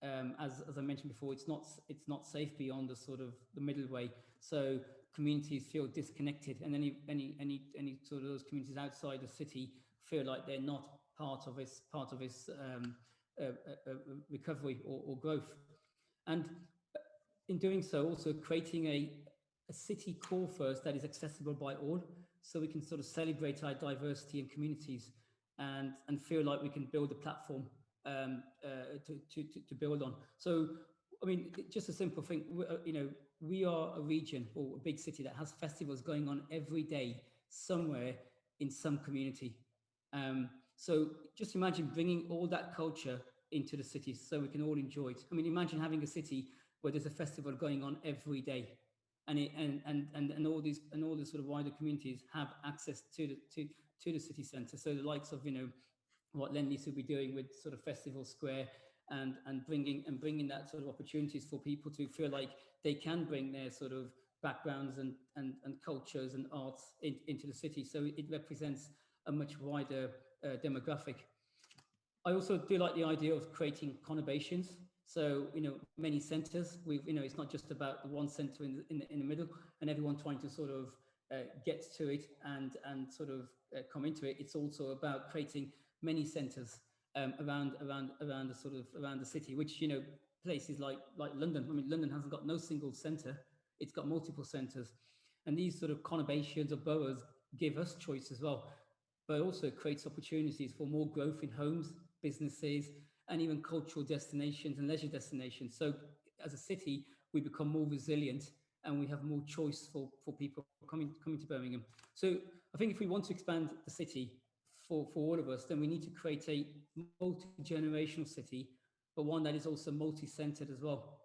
As I mentioned before, it's not safe beyond the sort of the middle way. So communities feel disconnected, and any sort of those communities outside the city feel like they're not part of this recovery or growth. And in doing so, also creating a city core first that is accessible by all, so we can sort of celebrate our diversity in communities and feel like we can build a platform to build on. So, I mean, just a simple thing, we are a region or a big city that has festivals going on every day somewhere in some community. So just imagine bringing all that culture into the city so we can all enjoy it. I mean, imagine having a city where there's a festival going on every day, and all these sort of wider communities have access to the city centre. So the likes of what Lendlease will be doing with sort of Festival Square and bringing that sort of opportunities for people to feel like they can bring their sort of backgrounds and cultures and arts into the city. So it represents a much wider demographic. I also do like the idea of creating conurbations. So, many centres, it's not just about the one centre in the middle and everyone trying to sort of get to it and sort of come into it. It's also about creating many centres around the city, which, places like London. I mean, London hasn't got no single centre. It's got multiple centres. And these sort of conurbations or boroughs give us choice as well, but also creates opportunities for more growth in homes, businesses, and even cultural destinations and leisure destinations. So as a city, we become more resilient and we have more choice for people coming to Birmingham. So I think if we want to expand the city for all of us, then we need to create a multi-generational city, but one that is also multi-centered as well.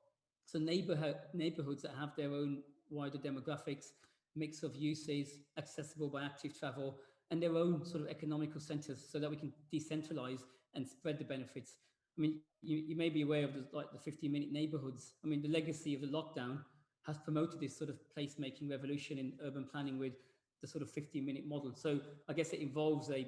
So neighborhoods that have their own wider demographics, mix of uses, accessible by active travel, and their own sort of economical centers, so that we can decentralize and spread the benefits. I mean, you may be aware of the 15-minute neighborhoods. I mean, the legacy of the lockdown has promoted this sort of place-making revolution in urban planning with the sort of 15-minute model. So I guess it involves a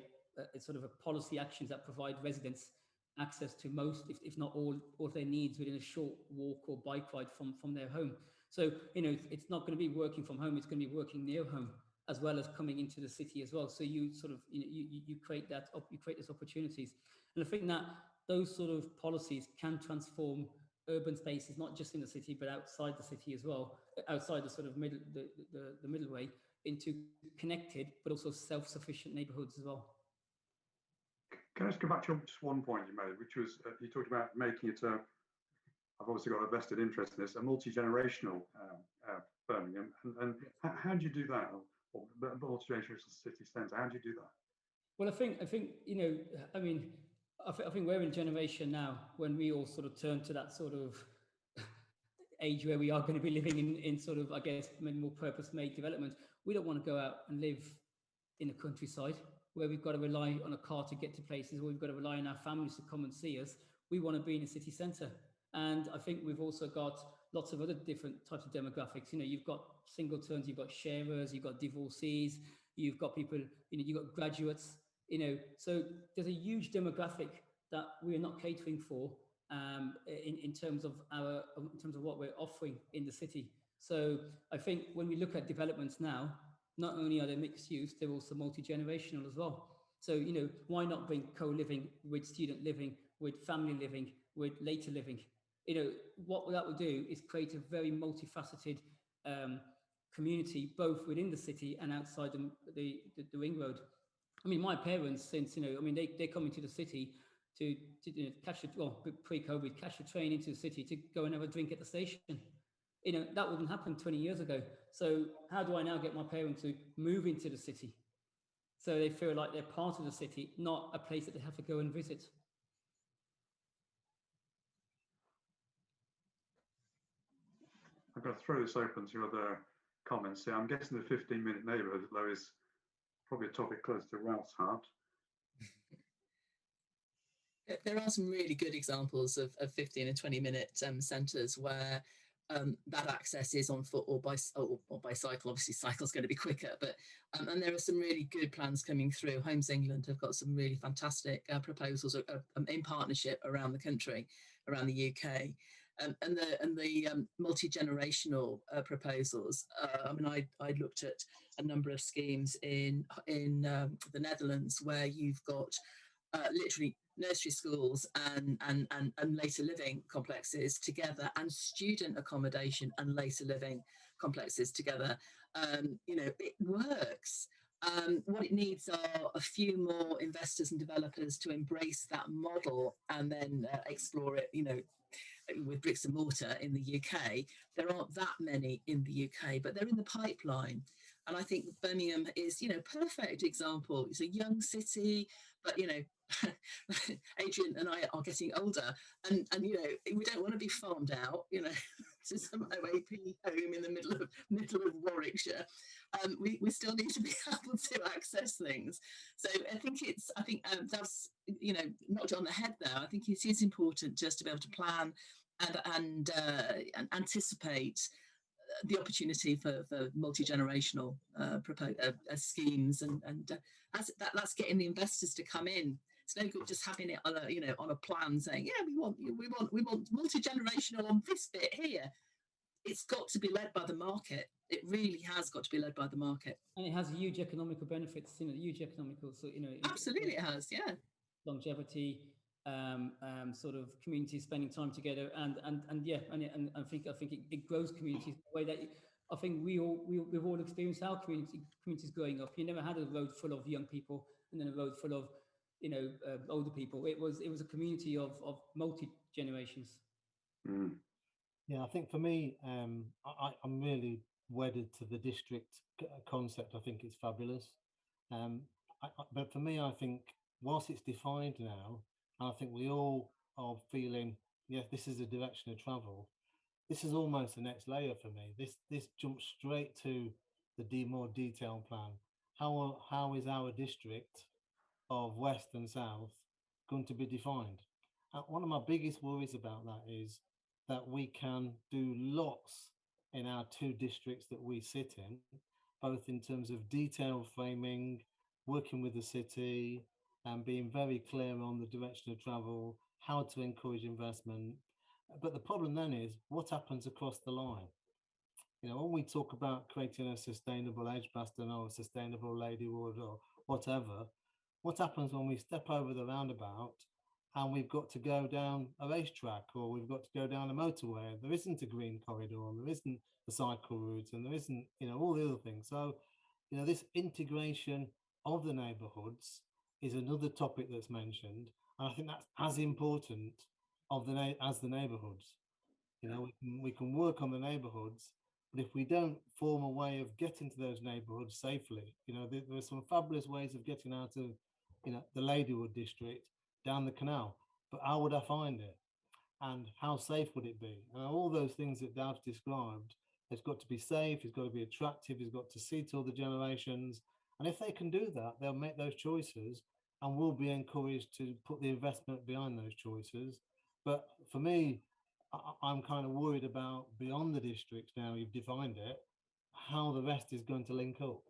sort of a policy actions that provide residents access to most, if not all of their needs within a short walk or bike ride from their home. So, it's not going to be working from home, it's going to be working near home, as well as coming into the city as well. So you sort of, you create those opportunities. And I think that those sort of policies can transform urban spaces, not just in the city, but outside the city as well, outside the sort of middle, the middle way, into connected, but also self-sufficient neighborhoods as well. Can I just go back to just one point you made, which was you talked about making it a, I've obviously got a vested interest in this, a multi-generational Birmingham. And how do you do that? Or multi-generational city centre, how do you do that? Well, I think you know, I mean, I think we're in a generation now when we all sort of turn to that sort of age where we are going to be living in sort of, I guess, more purpose-made development. We don't want to go out and live in the countryside where we've got to rely on a car to get to places, where we've got to rely on our families to come and see us. We want to be in a city centre. And I think we've also got lots of other different types of demographics. You know, you've got singletons, you've got sharers, you've got divorcees, you've got people, you know, you've got graduates, you know, so there's a huge demographic that we're not catering for in terms of what we're offering in the city. So I think when we look at developments now, not only are they mixed use, they're also multi-generational as well. So, you know, why not bring co-living with student living, with family living, with later living? You know, what that will do is create a very multifaceted community, both within the city and outside the ring road. I mean, my parents, since, you know, I mean, they come into the city to you know, pre-COVID, catch a train into the city to go and have a drink at the station. You know, that wouldn't happen 20 years ago. So how do I now get my parents to move into the city so they feel like they're part of the city, not a place that they have to go and visit? I'm going to throw this open to other comments here. I'm guessing the 15-minute neighbourhood, though, is probably a topic close to Ralph's heart. There are some really good examples of 15 and 20-minute centres where that access is on foot or by cycle. Obviously, cycle's going to be quicker, but and there are some really good plans coming through. Homes England have got some really fantastic proposals in partnership around the country, around the UK. And the multi-generational proposals. I mean, I looked at a number of schemes in the Netherlands where you've got literally nursery schools and later living complexes together, and student accommodation and later living complexes together. You know, it works. What it needs are a few more investors and developers to embrace that model and then explore it, you know, with bricks and mortar in the UK. There aren't that many in the UK, but they're in the pipeline. And I think Birmingham is, you know, perfect example. It's a young city, but, you know, Adrian and I are getting older, and you know, we don't want to be farmed out, you know, to some OAP home in the middle of Warwickshire. We still need to be able to access things. So I think that's, you know, knocked on the head there. I think it is important just to be able to plan and anticipate the opportunity for multi-generational schemes, and that's getting the investors to come in. It's no good just having it on a, you know, on a plan saying, yeah, we want multi-generational on this bit here. It's got to be led by the market. It really has got to be led by the market. And it has huge economical benefits, you know, huge economical, so, you know. Absolutely it has, yeah. Longevity, sort of communities spending time together, and I think it grows communities the way that I think we've all experienced our communities growing up. You never had a road full of young people and then a road full of, you know, older people. It was a community of multi generations. Mm. Yeah, I think for me, I'm really wedded to the district concept. I think it's fabulous. But for me, I think whilst it's defined now, and I think we all are feeling, yes, this is the direction of travel. This is almost the next layer for me. This jumps straight to the more detailed plan. How is our district of West and South going to be defined? One of my biggest worries about that is that we can do lots in our two districts that we sit in, both in terms of detailed framing, working with the city, and being very clear on the direction of travel, how to encourage investment. But the problem then is what happens across the line. You know, when we talk about creating a sustainable Edgbaston or a sustainable Ladywood or whatever, what happens when we step over the roundabout and we've got to go down a racetrack, or we've got to go down a motorway, and there isn't a green corridor, and there isn't a cycle route, and there isn't, you know, all the other things. So, you know, this integration of the neighbourhoods is another topic that's mentioned, and I think that's as important as the neighbourhoods. You know, we can work on the neighbourhoods, but if we don't form a way of getting to those neighbourhoods safely, you know, there are some fabulous ways of getting out of, you know, the Ladywood district down the canal, but how would I find it? And how safe would it be? And all those things that Dav's described, it's got to be safe, it's got to be attractive, it's got to seat all the generations. And if they can do that, they'll make those choices and we'll be encouraged to put the investment behind those choices. But for me, I'm kind of worried about beyond the districts now, you've defined it, how the rest is going to link up.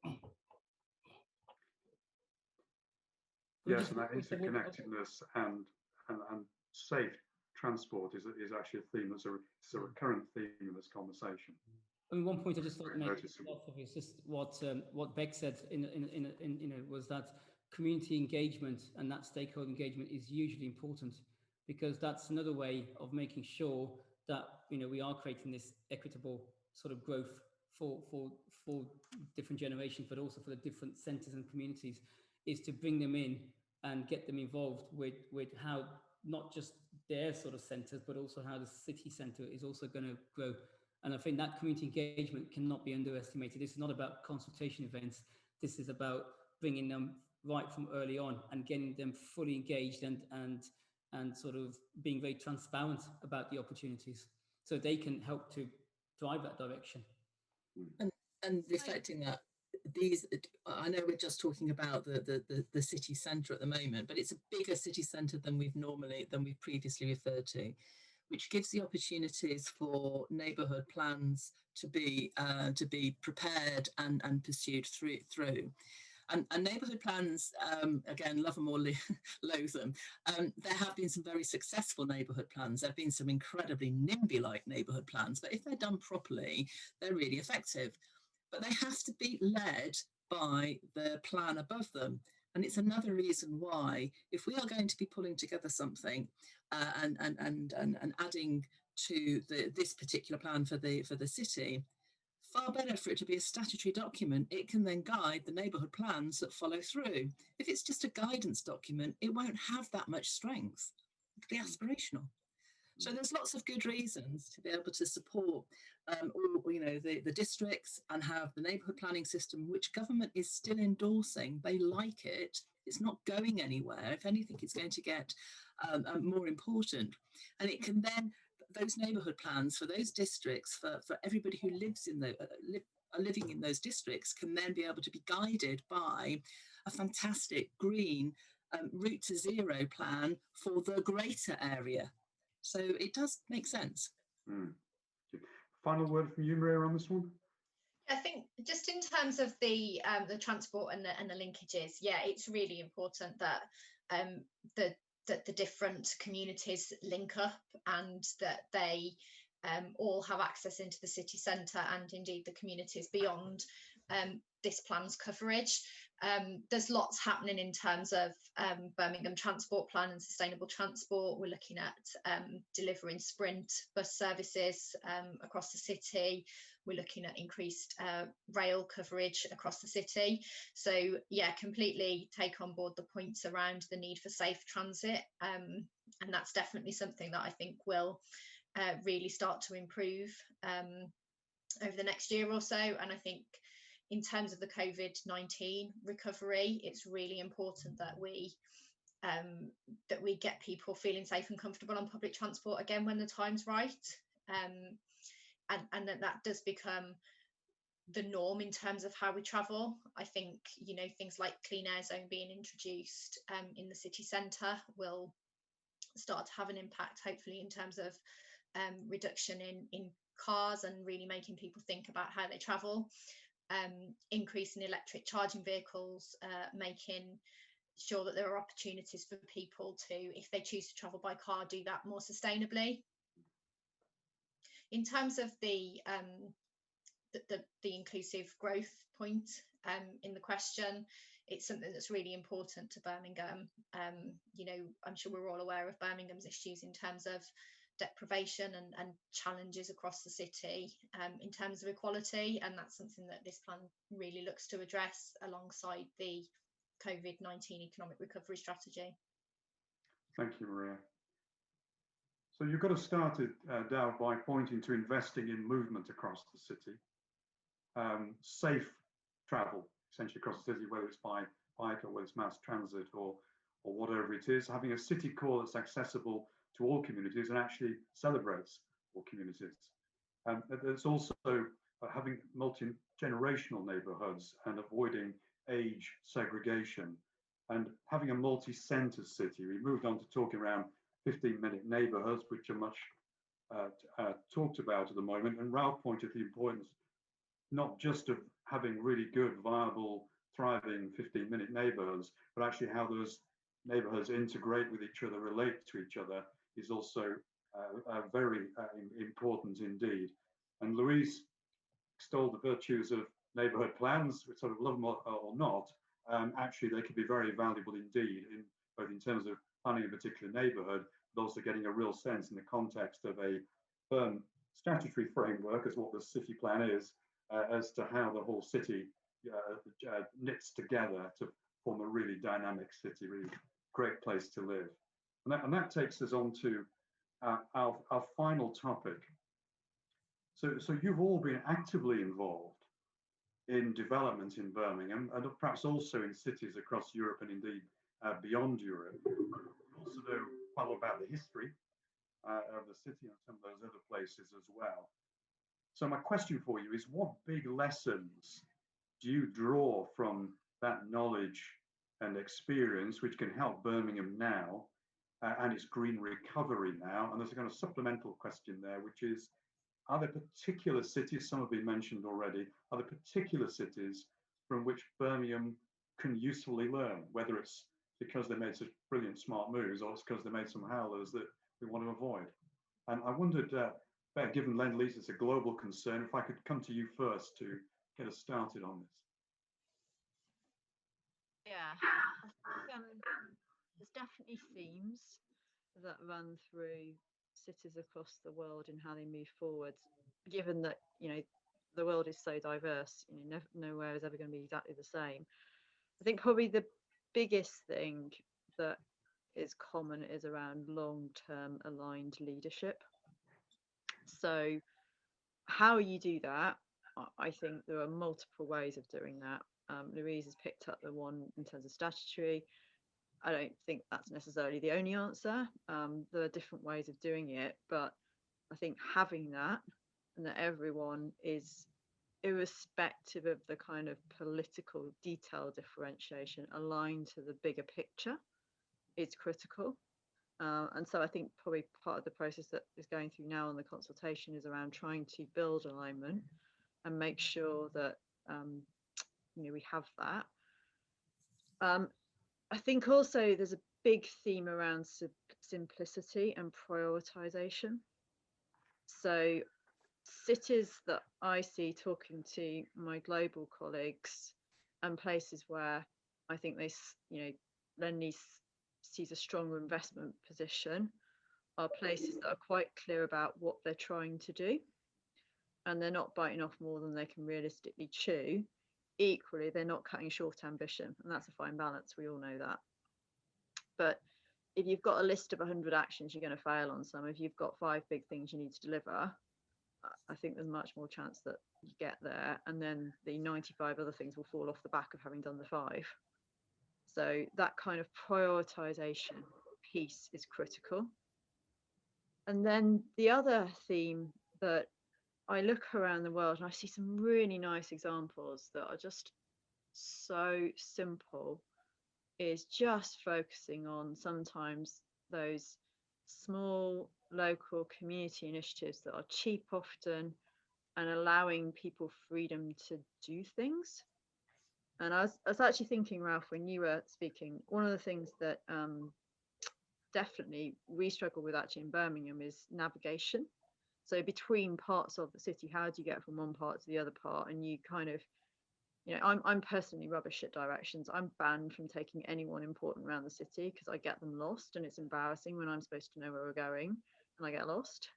Yes, and that interconnectedness and safe transport is actually a theme that's a recurrent theme in this conversation. I mean, one point I just thought to make is just what Bek said was that community engagement and that stakeholder engagement is hugely important, because that's another way of making sure that, you know, we are creating this equitable sort of growth for different generations, but also for the different centres and communities, is to bring them in and get them involved with how not just their sort of centres, but also how the city centre is also going to grow. And I think that community engagement cannot be underestimated. This is not about consultation events. This is about bringing them right from early on and getting them fully engaged and sort of being very transparent about the opportunities, so they can help to drive that direction. And reflecting that, I know we're just talking about the city centre at the moment, but it's a bigger city centre than we've previously referred to, which gives the opportunities for neighbourhood plans to be prepared and pursued through. And neighbourhood plans, again, love them or loathe them, there have been some very successful neighbourhood plans. There have been some incredibly NIMBY-like neighbourhood plans, but if they're done properly, they're really effective. But they have to be led by the plan above them. And it's another reason why, if we are going to be pulling together something and adding to this particular plan for the city, far better for it to be a statutory document. It can then guide the neighbourhood plans that follow through. If it's just a guidance document, it won't have that much strength. It could be aspirational. So there's lots of good reasons to be able to support all, you know, the districts and have the neighbourhood planning system, which government is still endorsing. They like it. It's not going anywhere. If anything, it's going to get more important. And it can then, those neighbourhood plans for those districts, for everybody who lives in living in those districts, can then be able to be guided by a fantastic green route to zero plan for the greater area. So it does make sense. Final word from you, Maria, on this one? I think just in terms of the transport and the linkages, yeah, it's really important that that the different communities link up and that they all have access into the city centre and indeed the communities beyond this plan's coverage. There's lots happening in terms of Birmingham Transport Plan and sustainable transport. We're looking at delivering sprint bus services across the city. We're looking at increased rail coverage across the city. So yeah, completely take on board the points around the need for safe transit. And that's definitely something that I think will really start to improve over the next year or so. And I think in terms of the COVID-19 recovery, it's really important that we get people feeling safe and comfortable on public transport again when the time's right, and that does become the norm in terms of how we travel. I think, you know, things like clean air zone being introduced in the city centre will start to have an impact, hopefully, in terms of reduction in cars and really making people think about how they travel. Increase in electric charging vehicles, making sure that there are opportunities for people to, if they choose to travel by car, do that more sustainably. In terms of the inclusive growth point in the question, it's something that's really important to Birmingham. You know, I'm sure we're all aware of Birmingham's issues in terms of deprivation and challenges across the city in terms of equality, and that's something that this plan really looks to address alongside the post-COVID-19 economic recovery strategy. Thank you, Maria. So you've got to start it, Dav, by pointing to investing in movement across the city. Safe travel, essentially across the city, whether it's by bike or whether it's mass transit or whatever it is, having a city core that's accessible to all communities and actually celebrates all communities. There's also having multi-generational neighbourhoods and avoiding age segregation and having a multi-centre city. We moved on to talking around 15-minute neighbourhoods, which are much talked about at the moment. And Ralph pointed to the importance not just of having really good, viable, thriving 15-minute neighbourhoods, but actually how those neighbourhoods integrate with each other, relate to each other, is also very important indeed. And Louise extolled the virtues of neighbourhood plans, which sort of love them or not. Actually, they can be very valuable indeed, both in terms of planning a particular neighbourhood, but also getting a real sense in the context of a firm statutory framework, as what the city plan is, as to how the whole city knits together to form a really dynamic city, really great place to live. And that takes us on to our final topic. So you've all been actively involved in development in Birmingham and perhaps also in cities across Europe and indeed beyond Europe. You also know well about the history of the city and some of those other places as well. So my question for you is, what big lessons do you draw from that knowledge and experience which can help Birmingham now and its green recovery now? And there's a kind of supplemental question there, which is, are there particular cities, some have been mentioned already, are there particular cities from which Birmingham can usefully learn, whether it's because they made such brilliant smart moves or it's because they made some howlers that we want to avoid? And I wondered, Bek, given Lendlease is a global concern, if I could come to you first to get us started on this. Yeah, I think, there's definitely themes that run through cities across the world and how they move forward, given that, you know, the world is so diverse, you know, nowhere is ever going to be exactly the same. I think probably the biggest thing that is common is around long-term aligned leadership. So how you do that, I think there are multiple ways of doing that. Louise has picked up the one in terms of statutory. I don't think that's necessarily the only answer. There are different ways of doing it, but I think having that and that everyone is, irrespective of the kind of political detail differentiation, aligned to the bigger picture is critical. And so I think probably part of the process that is going through now on the consultation is around trying to build alignment and make sure that you know, we have that. I think also there's a big theme around simplicity and prioritization. So cities that I see, talking to my global colleagues, and places where I think they, you know, Lendlease sees a stronger investment position, are places that are quite clear about what they're trying to do, and they're not biting off more than they can realistically chew. Equally, they're not cutting short ambition, and that's a fine balance. We all know that. But if you've got a list of 100 actions, you're going to fail on some. If you've got 5 big things you need to deliver, I think there's much more chance that you get there, and then the 95 other things will fall off the back of having done the 5. So that kind of prioritization piece is critical. And then the other theme that I look around the world and I see some really nice examples that are just so simple, is just focusing on sometimes those small local community initiatives that are cheap often and allowing people freedom to do things. And I was actually thinking, Ralph, when you were speaking, one of the things that definitely we struggle with actually in Birmingham is navigation. So between parts of the city, how do you get from one part to the other part? And you kind of, you know, I'm personally rubbish at directions. I'm banned from taking anyone important around the city because I get them lost, and it's embarrassing when I'm supposed to know where we're going and I get lost.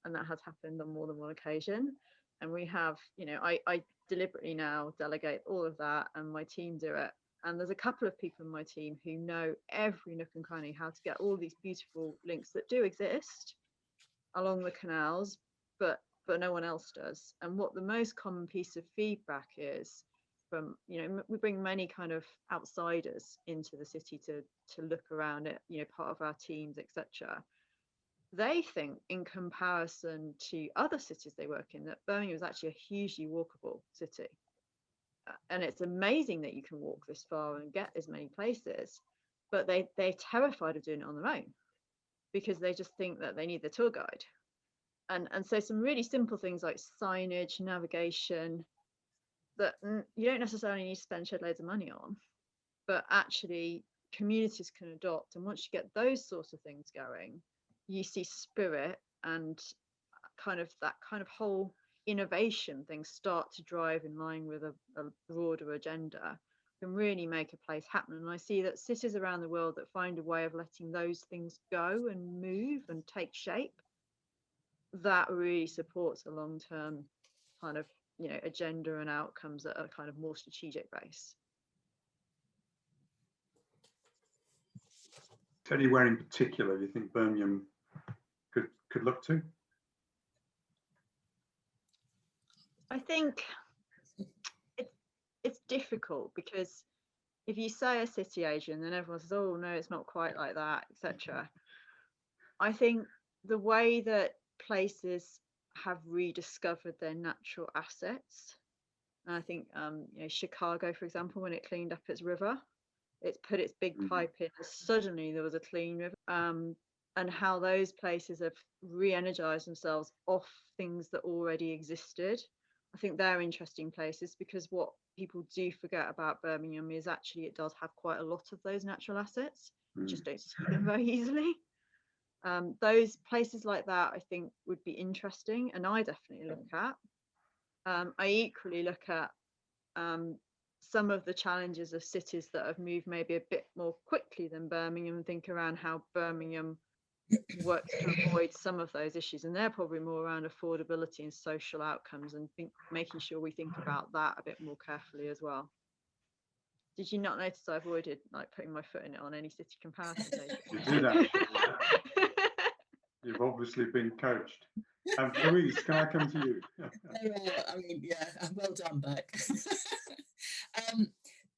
And that has happened on more than one occasion. And we have, you know, I deliberately now delegate all of that and my team do it And there's a couple of people in my team who know every nook and cranny how to get all these beautiful links that do exist along the canals, but no one else does. And what the most common piece of feedback is from, we bring many kind of outsiders into the city to look around it, part of our teams, etc. They think, in comparison to other cities they work in, that Birmingham is actually a hugely walkable city. And it's amazing that you can walk this far and get as many places, but they're terrified of doing it on their own because they just think that they need the tour guide. And so some really simple things like signage, navigation, that you don't necessarily need to spend shed loads of money on, but actually communities can adopt. And once you get those sorts of things going, you see spirit and that kind of whole innovation things start to drive in line with a broader agenda, can really make a place happen. And I see that cities around the world that find a way of letting those things go and move and take shape, that really supports a long-term kind of agenda and outcomes that are kind of more strategic base. Teddy, where in particular you think Birmingham could look to? I think it's difficult, because if you say a city, Adrian, then everyone says, oh no, it's not quite like that, etc. I think the way that places have rediscovered their natural assets, and I think Chicago, for example, when it cleaned up its river, it's put its big pipe in, and suddenly there was a clean river, and how those places have re-energized themselves off things that already existed. I think they're interesting places, because what people do forget about Birmingham is actually it does have quite a lot of those natural assets. You just don't see them very easily. Those places like that, I think, would be interesting, and I definitely look at. I equally look at some of the challenges of cities that have moved maybe a bit more quickly than Birmingham, and think around how Birmingham works to avoid some of those issues, and they're probably more around affordability and social outcomes, and making sure we think about that a bit more carefully as well. Did you not notice I avoided putting my foot in it on any city comparison? You did actually. You've obviously been coached. Louise, can I come to you? Well done, Bek.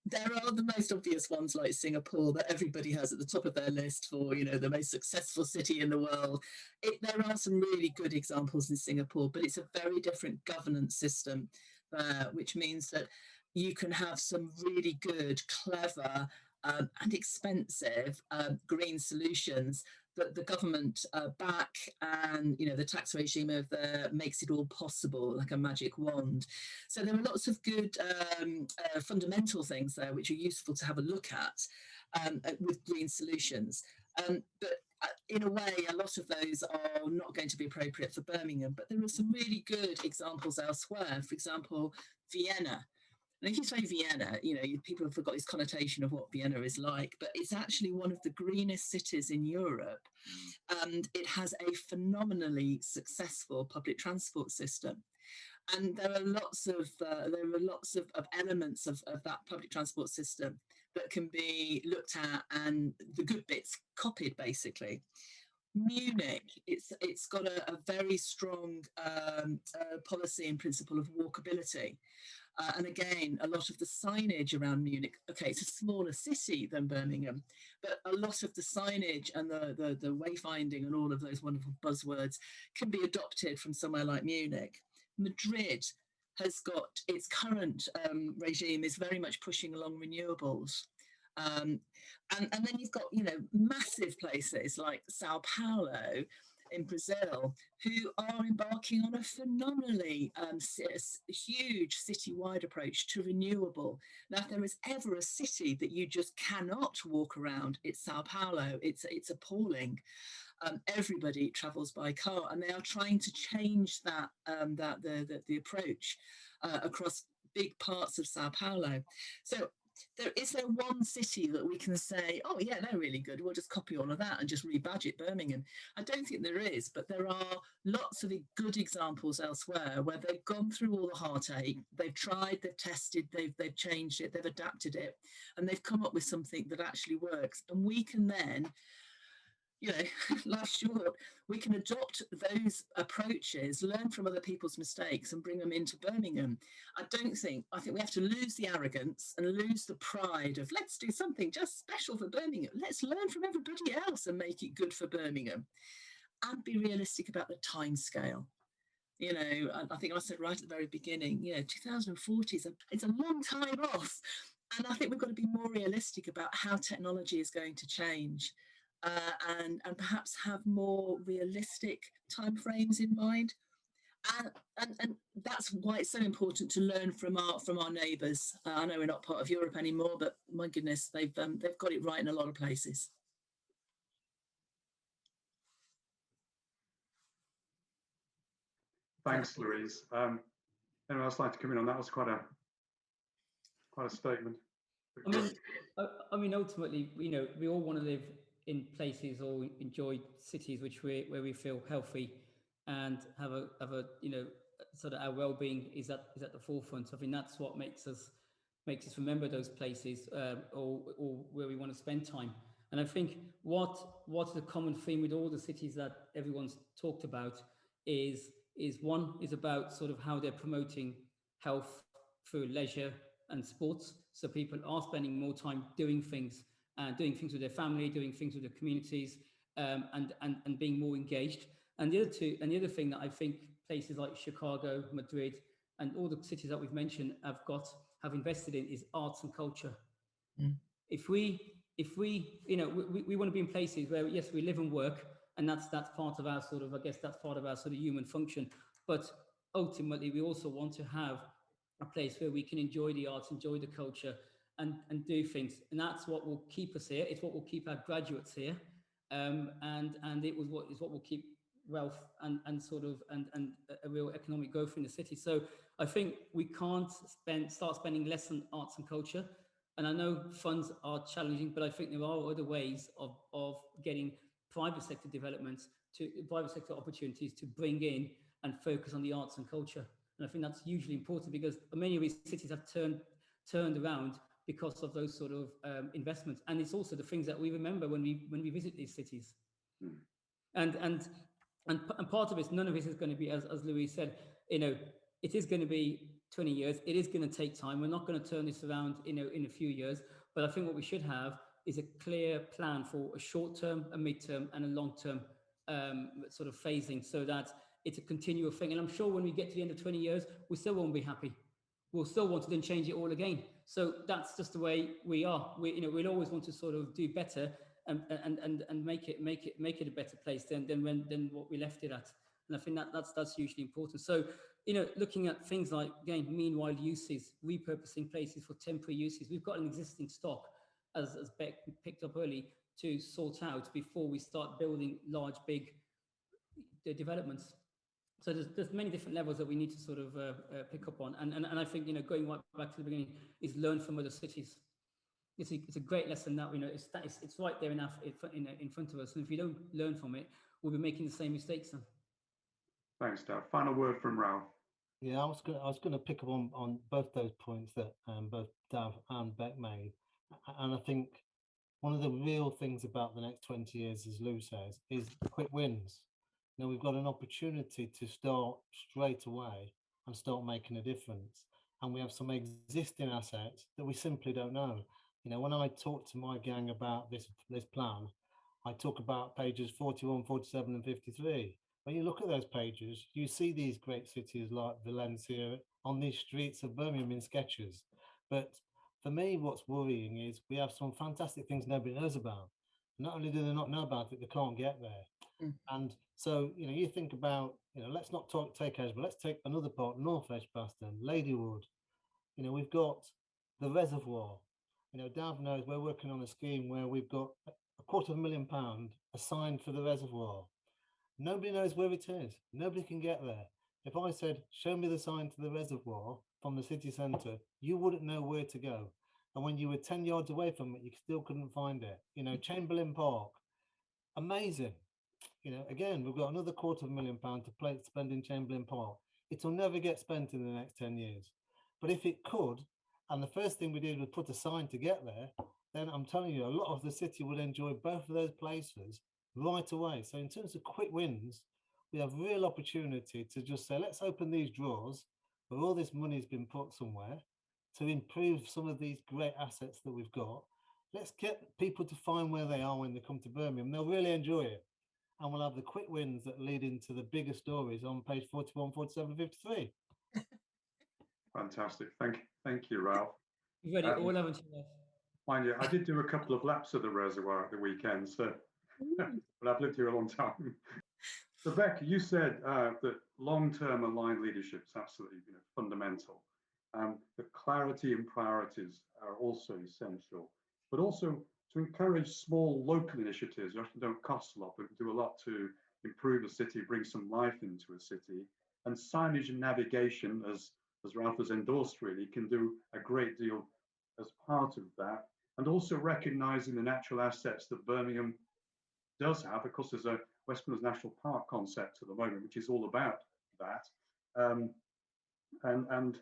There are the most obvious ones like Singapore that everybody has at the top of their list for, the most successful city in the world. There are some really good examples in Singapore, but it's a very different governance system, which means that you can have some really good, clever and expensive green solutions that the government back, and the tax regime of makes it all possible like a magic wand. So there are lots of good fundamental things there which are useful to have a look at with green solutions. But in a way, a lot of those are not going to be appropriate for Birmingham, but there are some really good examples elsewhere. For example, Vienna. And if you say Vienna, people have got this connotation of what Vienna is like, but it's actually one of the greenest cities in Europe, and it has a phenomenally successful public transport system. And there are lots of elements of that public transport system that can be looked at, and the good bits copied, basically. Munich, it's got a very strong policy and principle of walkability. And again, a lot of the signage around Munich, okay, it's a smaller city than Birmingham, but a lot of the signage and the wayfinding and all of those wonderful buzzwords can be adopted from somewhere like Munich. Madrid has got its current regime is very much pushing along renewables. And then you've got, massive places like Sao Paulo in Brazil, who are embarking on a phenomenally huge citywide approach to renewable. Now, if there is ever a city that you just cannot walk around, it's Sao Paulo. It's appalling. Everybody travels by car, and they are trying to change the approach across big parts of Sao Paulo. So is there one city that we can say, oh yeah, they're really good, we'll just copy all of that and just rebadge it Birmingham? I don't think there is, but there are lots of good examples elsewhere where they've gone through all the heartache, they've tried, they've tested, they've changed it, they've adapted it, and they've come up with something that actually works. And we can then, life's short, we can adopt those approaches, learn from other people's mistakes and bring them into Birmingham. I think we have to lose the arrogance and lose the pride of let's do something just special for Birmingham. Let's learn from everybody else and make it good for Birmingham, and be realistic about the time scale. I think I said right at the very beginning, 2040 it's a long time off. And I think we've got to be more realistic about how technology is going to change. And perhaps have more realistic timeframes in mind, and that's why it's so important to learn from our neighbours. I know we're not part of Europe anymore, but my goodness, they've got it right in a lot of places. Thanks, Louise. Anyone else like to come in on that? Was quite a statement. I mean, ultimately, we all want to live in places or enjoy cities where we feel healthy and have a sort of our well-being is at the forefront. I think that's what makes us remember those places or where we want to spend time. And I think what's the common theme with all the cities that everyone's talked about is one is about sort of how they're promoting health through leisure and sports. So people are spending more time doing things with their family, doing things with their communities, and being more engaged. And the other thing that I think places like Chicago, Madrid, and all the cities that we've mentioned have invested in is arts and culture. Mm. If we want to be in places where, yes, we live and work, and that's part of our sort of human function. But ultimately, we also want to have a place where we can enjoy the arts, enjoy the culture, and do things. And that's what will keep us here. It's what will keep our graduates here. And it was what will keep wealth and a real economic growth in the city. So I think we can't start spending less on arts and culture. And I know funds are challenging, but I think there are other ways of getting private sector private sector opportunities to bring in and focus on the arts and culture. And I think that's hugely important because many of these cities have turned around because of those sort of investments. And it's also the things that we remember when we visit these cities. Mm. And part of it, none of it is going to be, as Louise said, it is going to be 20 years. It is going to take time. We're not going to turn this around, in a few years. But I think what we should have is a clear plan for a short-term, a mid-term, and a long-term sort of phasing, so that it's a continual thing. And I'm sure when we get to the end of 20 years, we still won't be happy. We'll still want to then change it all again. So that's just the way we are. We'll always want to sort of do better and make it a better place than what we left it at. And I think that's hugely important. So, looking at things like, again, meanwhile uses, repurposing places for temporary uses. We've got an existing stock, as Bek picked up early, to sort out before we start building large, big developments. So there's many different levels that we need to sort of pick up on. And I think, going right back to the beginning is learn from other cities. It's a great lesson that it's right there in front of us. And if we don't learn from it, we'll be making the same mistakes then. Thanks, Dav. Final word from Ralph. Yeah, I was going to pick up on both those points that both Dav and Bek made. And I think one of the real things about the next 20 years, as Lou says, is quick wins. We've got an opportunity to start straight away and start making a difference. And we have some existing assets that we simply don't know. When I talk to my gang about this plan, I talk about pages 41, 47 and 53. When you look at those pages, you see these great cities like Valencia on these streets of Birmingham in sketches. But for me, what's worrying is we have some fantastic things nobody knows about. Not only do they not know about it, they can't get there. Mm. And so, you think about, let's not take Edge, but let's take another part, North Edgbaston, Ladywood. We've got the reservoir. Dav knows we're working on a scheme where we've got £250,000 assigned for the reservoir. Nobody knows where it is. Nobody can get there. If I said, show me the sign to the reservoir from the city centre, you wouldn't know where to go. And when you were 10 yards away from it, you still couldn't find it. You know, Chamberlain Park, amazing. You know, again, we've got another £250,000 to spend in Chamberlain Park. It'll never get spent in the next 10 years. But if it could, and the first thing we did was put a sign to get there, then I'm telling you, a lot of the city would enjoy both of those places right away. So in terms of quick wins, we have real opportunity to just say, let's open these drawers where all this money has been put somewhere to improve some of these great assets that we've got. Let's get people to find where they are when they come to Birmingham. They'll really enjoy it. And we'll have the quick wins that lead into the bigger stories on page 41, 47, 53. Fantastic. Thank you, Ralph. You've read it all, haven't you? Mind you, I did do a couple of laps of the reservoir at the weekend, so but I've lived here a long time. So Bek, you said that long-term aligned leadership is absolutely fundamental. The clarity and priorities are also essential, but also to encourage small local initiatives that often don't cost a lot, but do a lot to improve a city, bring some life into a city. And signage and navigation, as Ralph has endorsed, really can do a great deal as part of that. And also recognizing the natural assets that Birmingham does have. Of course, there's a West Midlands National Park concept at the moment, which is all about that. And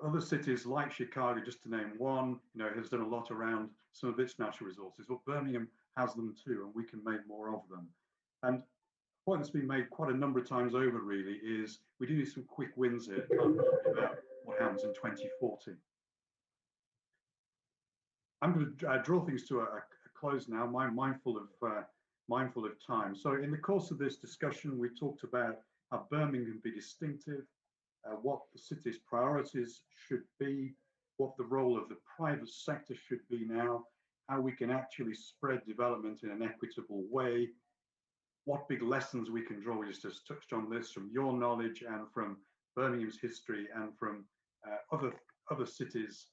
other cities like Chicago, just to name one, has done a lot around some of its natural resources. But Birmingham has them too, and we can make more of them. And the point that's been made quite a number of times over, really, is we do need some quick wins here about what happens in 2040. I'm going to draw things to a close now. I'm mindful of time. So in the course of this discussion, we talked about how Birmingham can be distinctive, what the city's priorities should be, what the role of the private sector should be now, how we can actually spread development in an equitable way, what big lessons we can draw. We just touched on this from your knowledge and from Birmingham's history and from other cities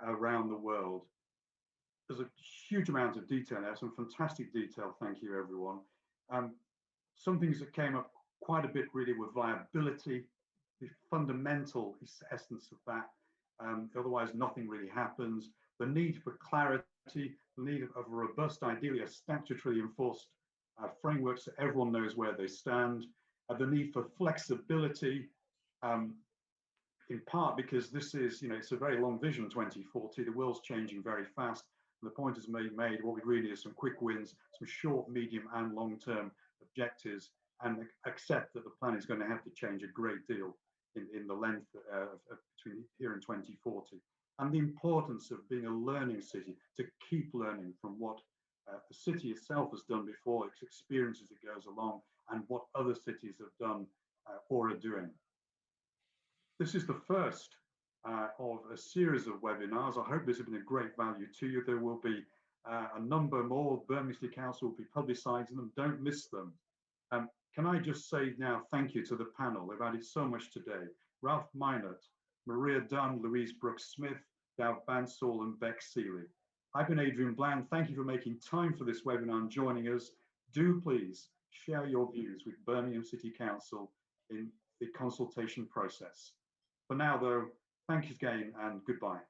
around the world. There's a huge amount of detail there, some fantastic detail. Thank you, everyone. Some things that came up quite a bit really were viability, the fundamental essence of that. Otherwise, nothing really happens. The need for clarity, the need of a robust, ideally a statutorily enforced framework so everyone knows where they stand. The need for flexibility, in part because this is, it's a very long vision, 2040. The world's changing very fast. And the point is made, what we really need is some quick wins, some short, medium, and long-term objectives, and accept that the plan is going to have to change a great deal in the length between here and 2040. And the importance of being a learning city, to keep learning from what the city itself has done before, its experience as it goes along, and what other cities have done or are doing. This is the first of a series of webinars. I hope this has been a great value to you. There will be a number more. Birmingham City Council will be publicising them. Don't miss them. Can I just say now thank you to the panel. They've added so much today. Ralph Minottt, Maria Dunn, Louise Brooke-Smith, Dav Bansal, and Bek Seeley. I've been Adrian Bland. Thank you for making time for this webinar and joining us. Do please share your views with Birmingham City Council in the consultation process. For now, though, thank you again and goodbye.